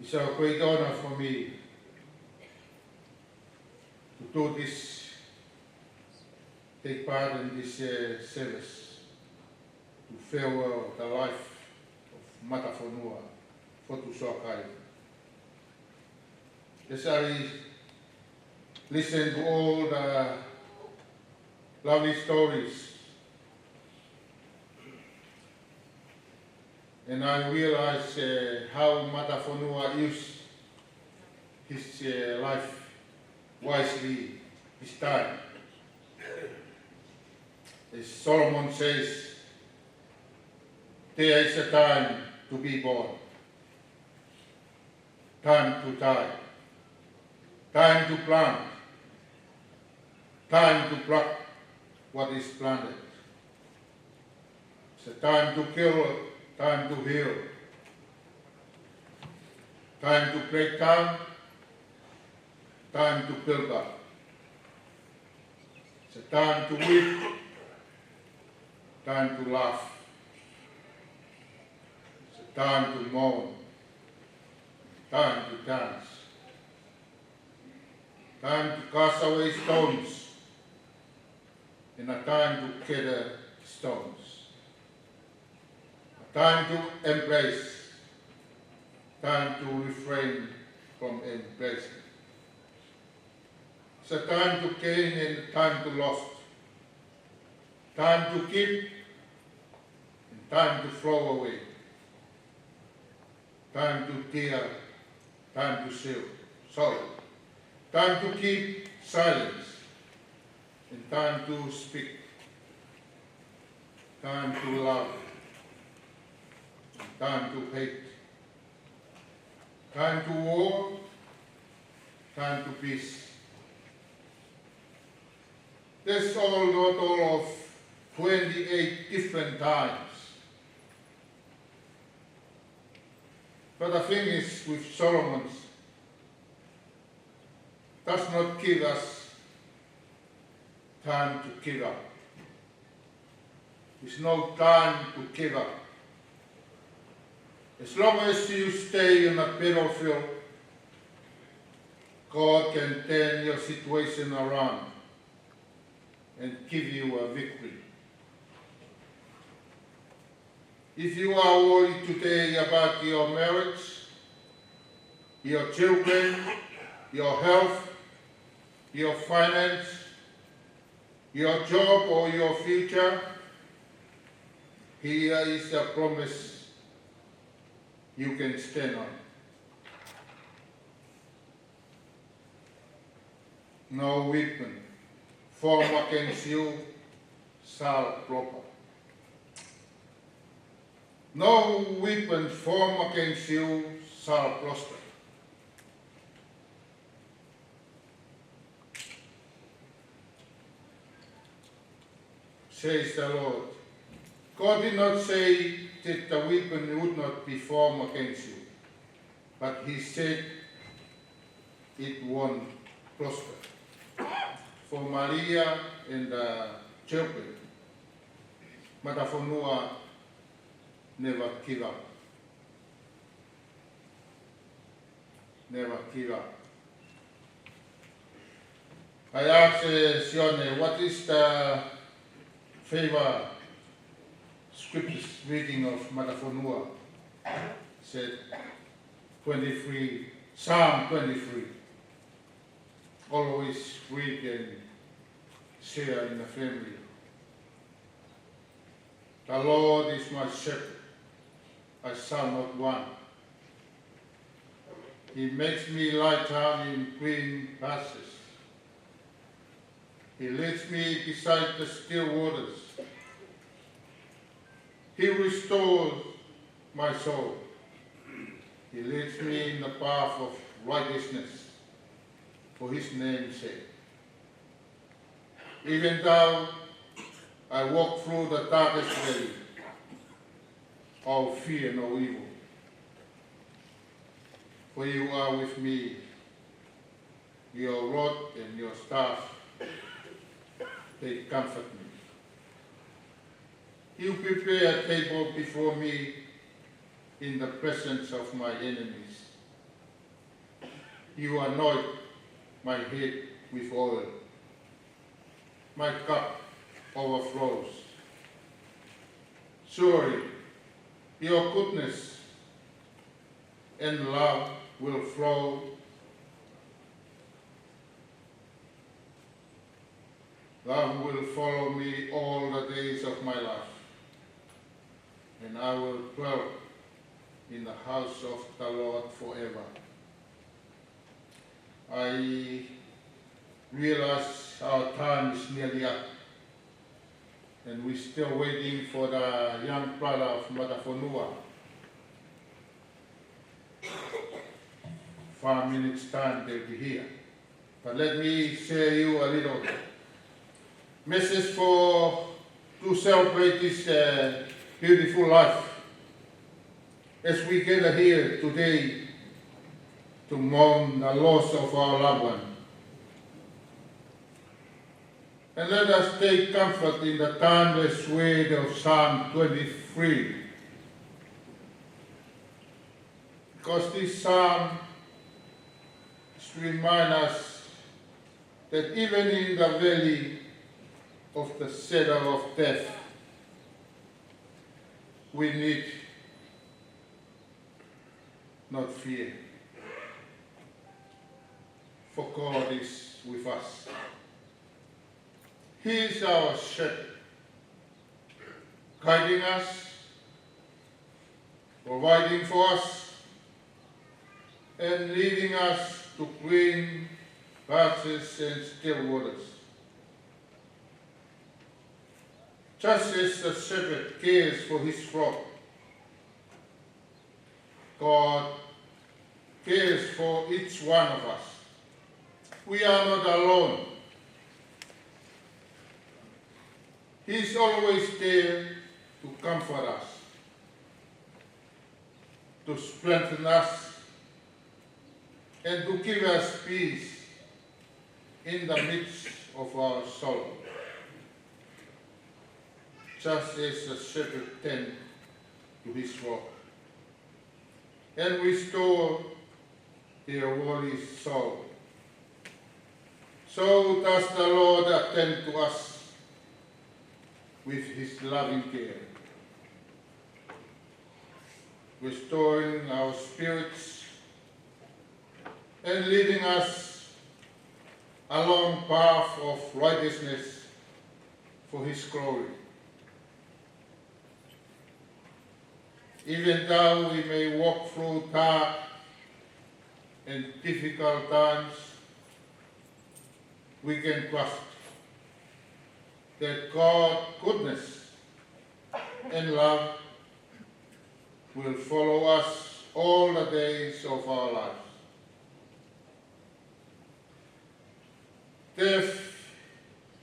It's a great honor for me to do this, take part in this service. To farewell the life of Matafonua, Fotu Soakai. As I listen to all the lovely stories, and I realize how Matafonua used his life wisely, his time. As Solomon says, there is a time to be born, time to die, time to plant, time to pluck what is planted. It's a time to kill, time to heal, time to break down, time to build up. It's a time to weep, time to laugh. Time to mourn, time to dance, time to cast away stones, and a time to gather stones, a time to embrace, time to refrain from embracing. It's a time to gain and time to lost, time to keep and time to flow away. Time to tear, time to sow, time to keep silence, and time to speak, time to love, and time to hate, time to war, time to peace. That's all not all of 28 different times. But the thing is with Solomon's, does not give us time to give up. There's no time to give up. As long as you stay in the battlefield, God can turn your situation around and give you a victory. If you are worried today about your marriage, your children, your health, your finance, your job or your future, here is a promise you can stand on. No weapon formed against you shall prosper. No weapon formed against you shall prosper. Says the Lord. God did not say that the weapon would not be formed against you, but He said it won't prosper. For Maria and the children, Matafonua never give up. Never give up. I asked Sione, what is the favorite scriptures reading of Matafonua? Said 23, Psalm 23. Always read and share in the family. The Lord is my shepherd, I shall not want. He makes me lie down in green pastures. He leads me beside the still waters. He restores my soul. He leads me in the path of righteousness for His name's sake. Even though I walk through the darkest valley, I'll fear no evil. For you are with me, your rod and your staff, they comfort me. You prepare a table before me in the presence of my enemies. You anoint my head with oil. My cup overflows. Surely your goodness and love will flow. Love will follow me all the days of my life, and I will dwell in the house of the Lord forever. I realize our time is nearly up, and we're still waiting for the young brother of Matafonua. 5 minutes time they'll be here. But let me share you a little message to celebrate this beautiful life as we gather here today to mourn the loss of our loved one. And let us take comfort in the timeless word of Psalm 23. Because this psalm is to remind us that even in the valley of the shadow of death, we need not fear. For God is with us. He is our shepherd, guiding us, providing for us, and leading us to green pastures and still waters. Just as the shepherd cares for his flock, God cares for each one of us. We are not alone. He is always there to comfort us, to strengthen us, and to give us peace in the midst of our sorrow, just as a shepherd tends to his flock, and restore their weary soul. So does the Lord attend to us with his loving care, restoring our spirits and leading us along path of righteousness for his glory. Even though we may walk through dark and difficult times, we can trust that God's goodness and love will follow us all the days of our lives. Death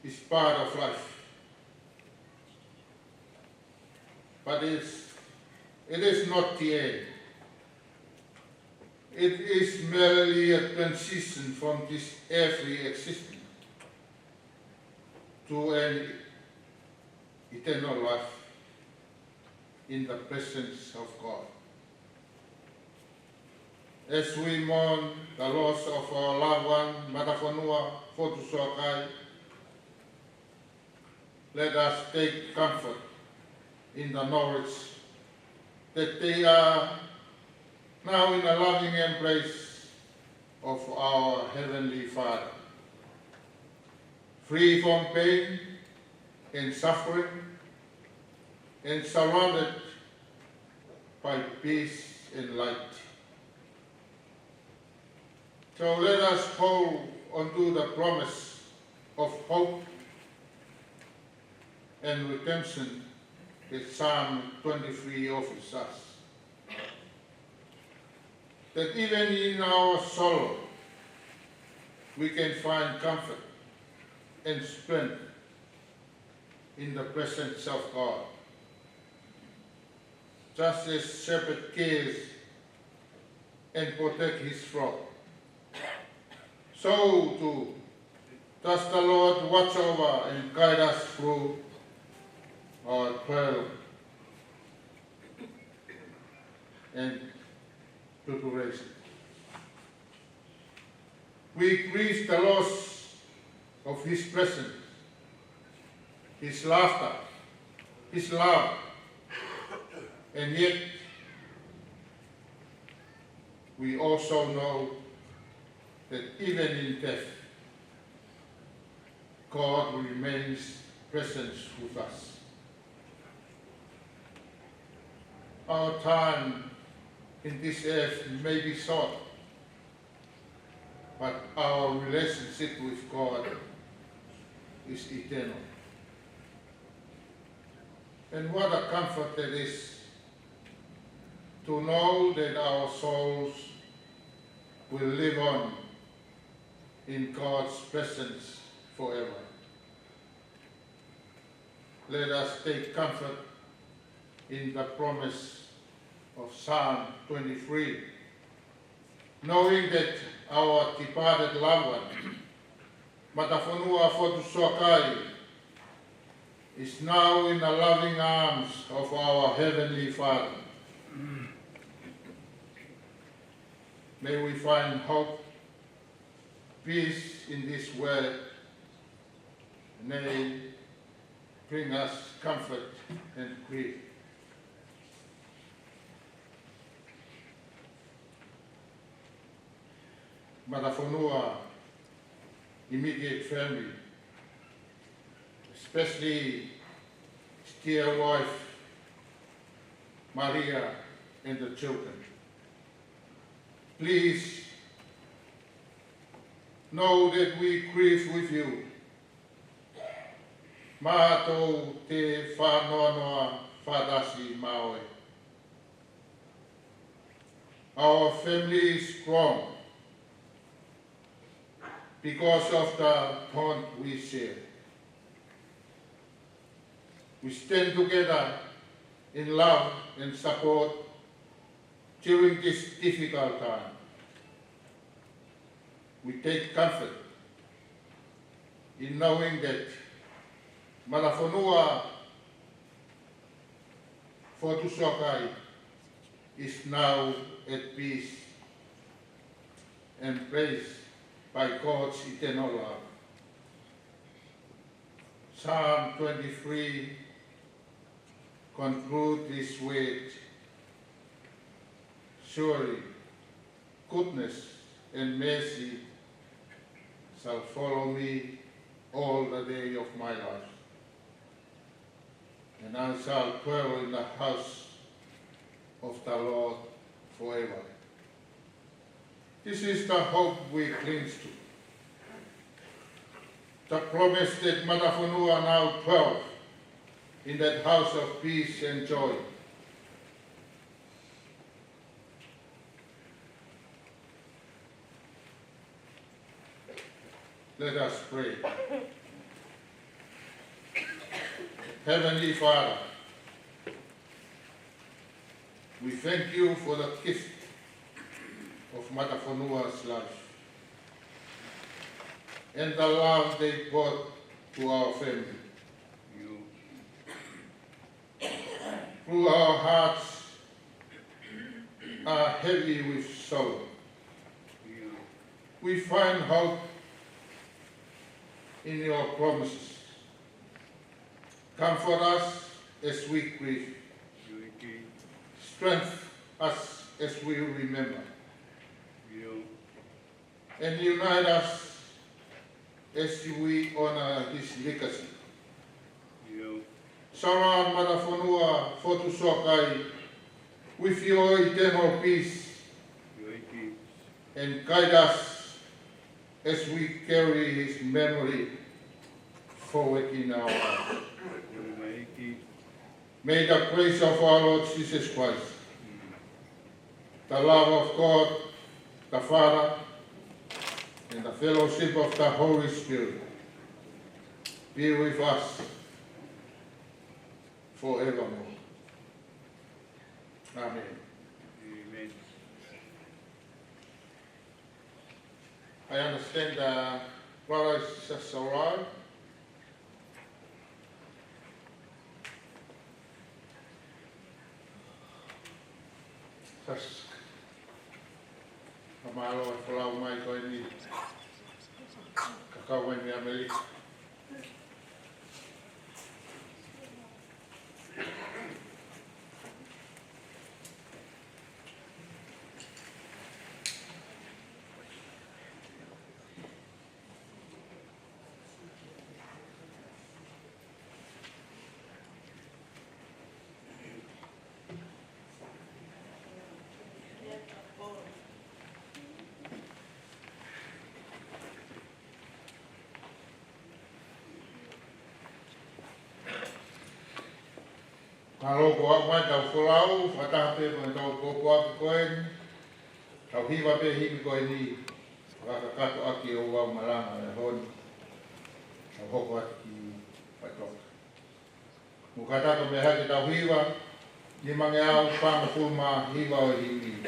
is part of life, but it is not the end. It is merely a transition from this earthly existence to an eternal life in the presence of God. As we mourn the loss of our loved one, Matafonua, Fotu, Soakai, let us take comfort in the knowledge that they are now in a loving embrace of our Heavenly Father, free from pain and suffering, and surrounded by peace and light. So let us hold onto the promise of hope and redemption that Psalm 23 offers us. That even in our sorrow, we can find comfort and strength in the presence of God. Just as shepherd cares and protects his flock, so too does the Lord watch over and guide us through our trial and preparation. We grieve the loss of his presence, his laughter, his love, and yet we also know that even in death, God remains present with us. Our time in this earth may be short, but our relationship with God is eternal. And what a comfort that is to know that our souls will live on in God's presence forever. Let us take comfort in the promise of Psalm 23, knowing that our departed loved one, Matafonua Fotu Soakai, is now in the loving arms of our Heavenly Father. May we find hope, peace in this world, and may bring us comfort and grief. Matafonua immediate family, especially his dear wife, Maria, and the children. Please know that we grieve with you. Mātou te whanoanoa whadasi maoe. Our family is strong because of the bond we share. We stand together in love and support during this difficult time. We take comfort in knowing that Matafonua, Fotu Soakai, is now at peace and praised by God's eternal love. Psalm 23 concludes this with, surely goodness and mercy shall follow me all the day of my life, and I shall dwell in the house of the Lord forever. This is the hope we cling to. The promise that Matafonua now dwells in that house of peace and joy. Let us pray. Heavenly Father, we thank you for the gift of Matafonua's life and the love they brought to our family. Through our hearts are heavy with sorrow, we find hope in your promises. Comfort us as we grieve. Strengthen us as we remember. And unite us as we honor his legacy. Surround Matafonua, Fotu Soakai, with your eternal peace and guide us as we carry his memory forward in our lives. May the grace of our Lord Jesus Christ, the love of God, the Father, and the fellowship of the Holy Spirit be with us forevermore. Amen. Amen. I understand the brothers just arrived. Just kamalo at pulau mai ko ini kakawan ni Amerika. Kalau kuat mai tau pulau, fatah pe tau kuat koen, tau hiwa pe hiwi koen ni, kakakato aki o wau Malangai hon, tau hoko aki patok. Mukata to me haki tau hiwa, ni mangeau pang pulma hiwa o hiwi,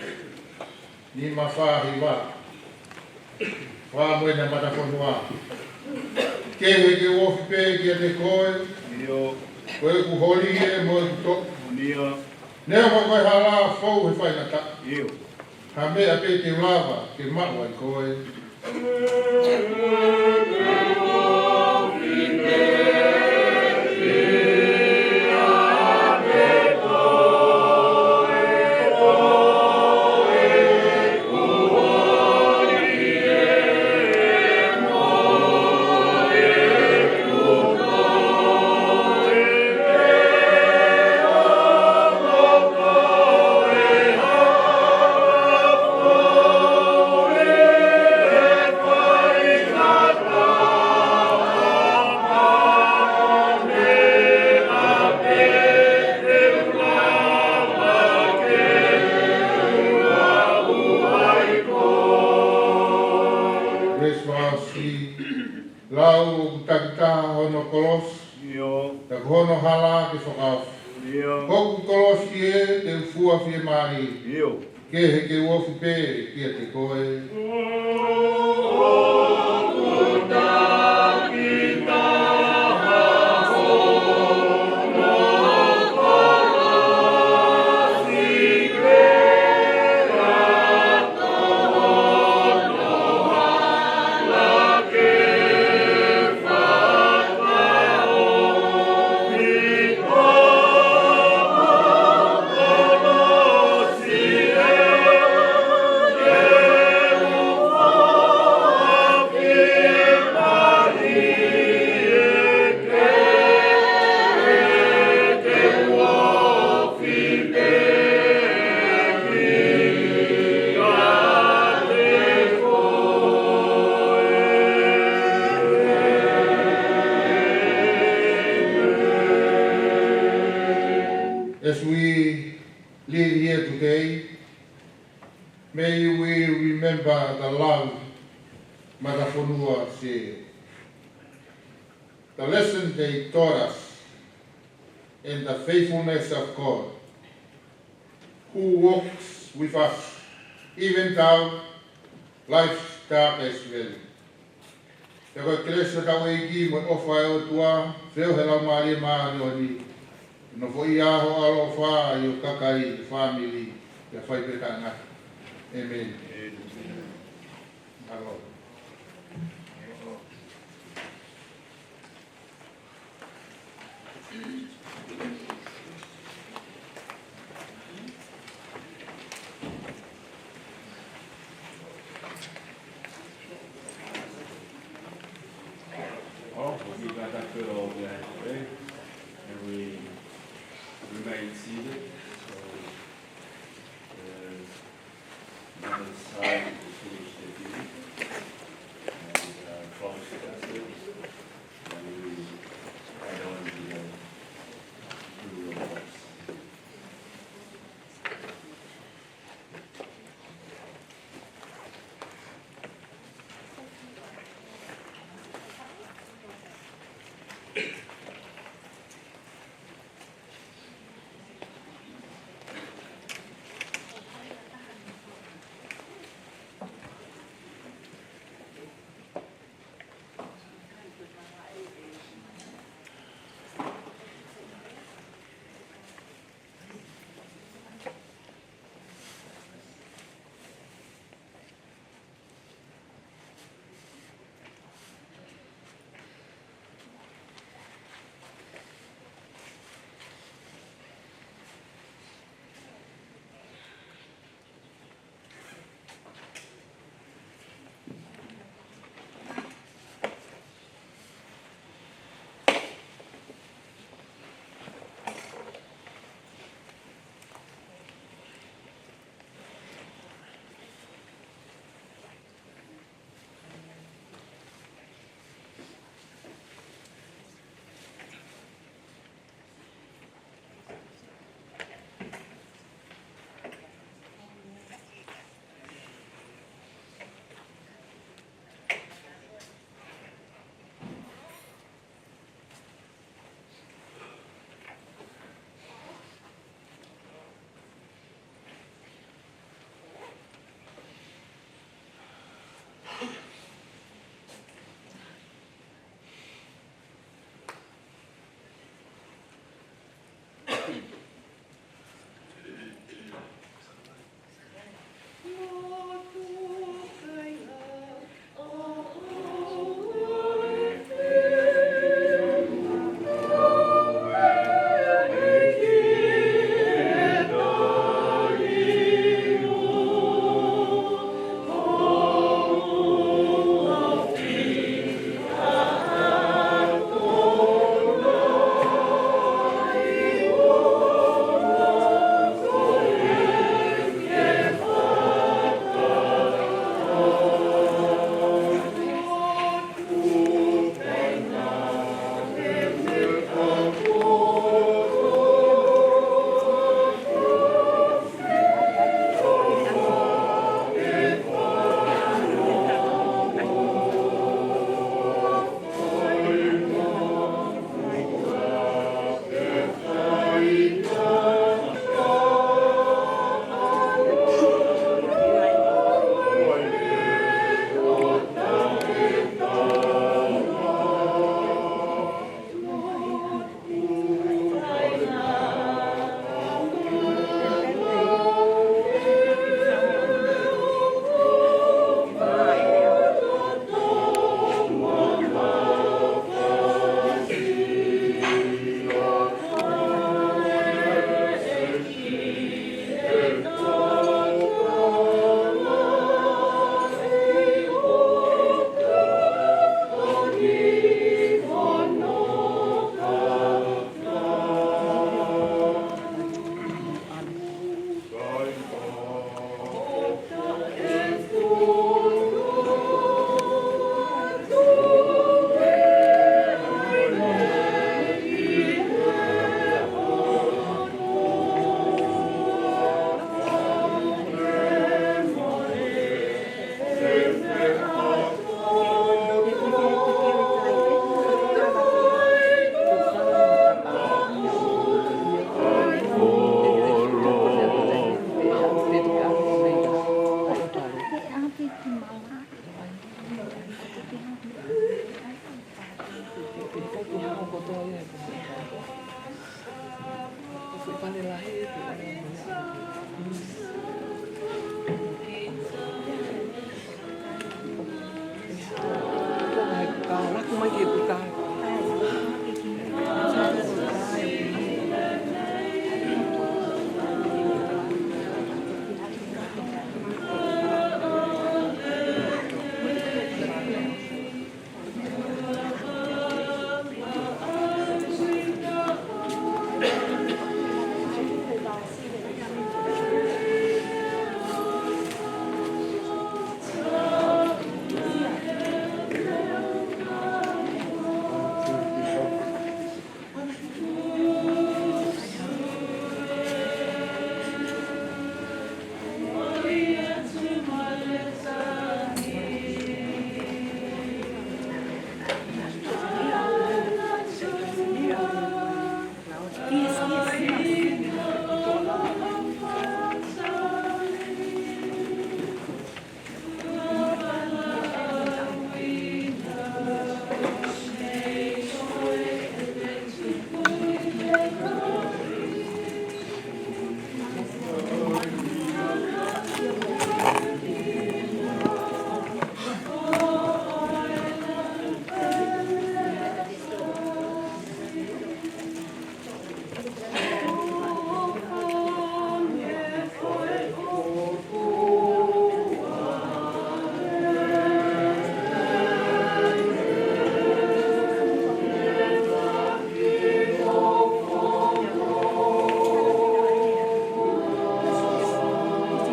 ni mafa hiwa, wā mwena Matafonua. Kehe ke wofi pe kia te koe, koe ku holi e mo to Unia. Nea mo koe hala fou he whaina ta. Io. Ha mea pe te lava ke maua i koe. Lau takita hono kolos, tak hono hala ke whakawh. Hoku kolos e te ufua whie mahi, ke he ke wofi pe kia te koe. May we remember the love Matafonua said. The lesson they taught us and the faithfulness of God, who walks with us even down life's darkest valley. Te koe kresa tau e ki mo ofa e o tua, wheo he lau maari maari o ni. No fo i aho alo wha i o kakai family, te whai peta ngā. Amen. Alo. We got that good old guy, right? And we remain seated. So, another side.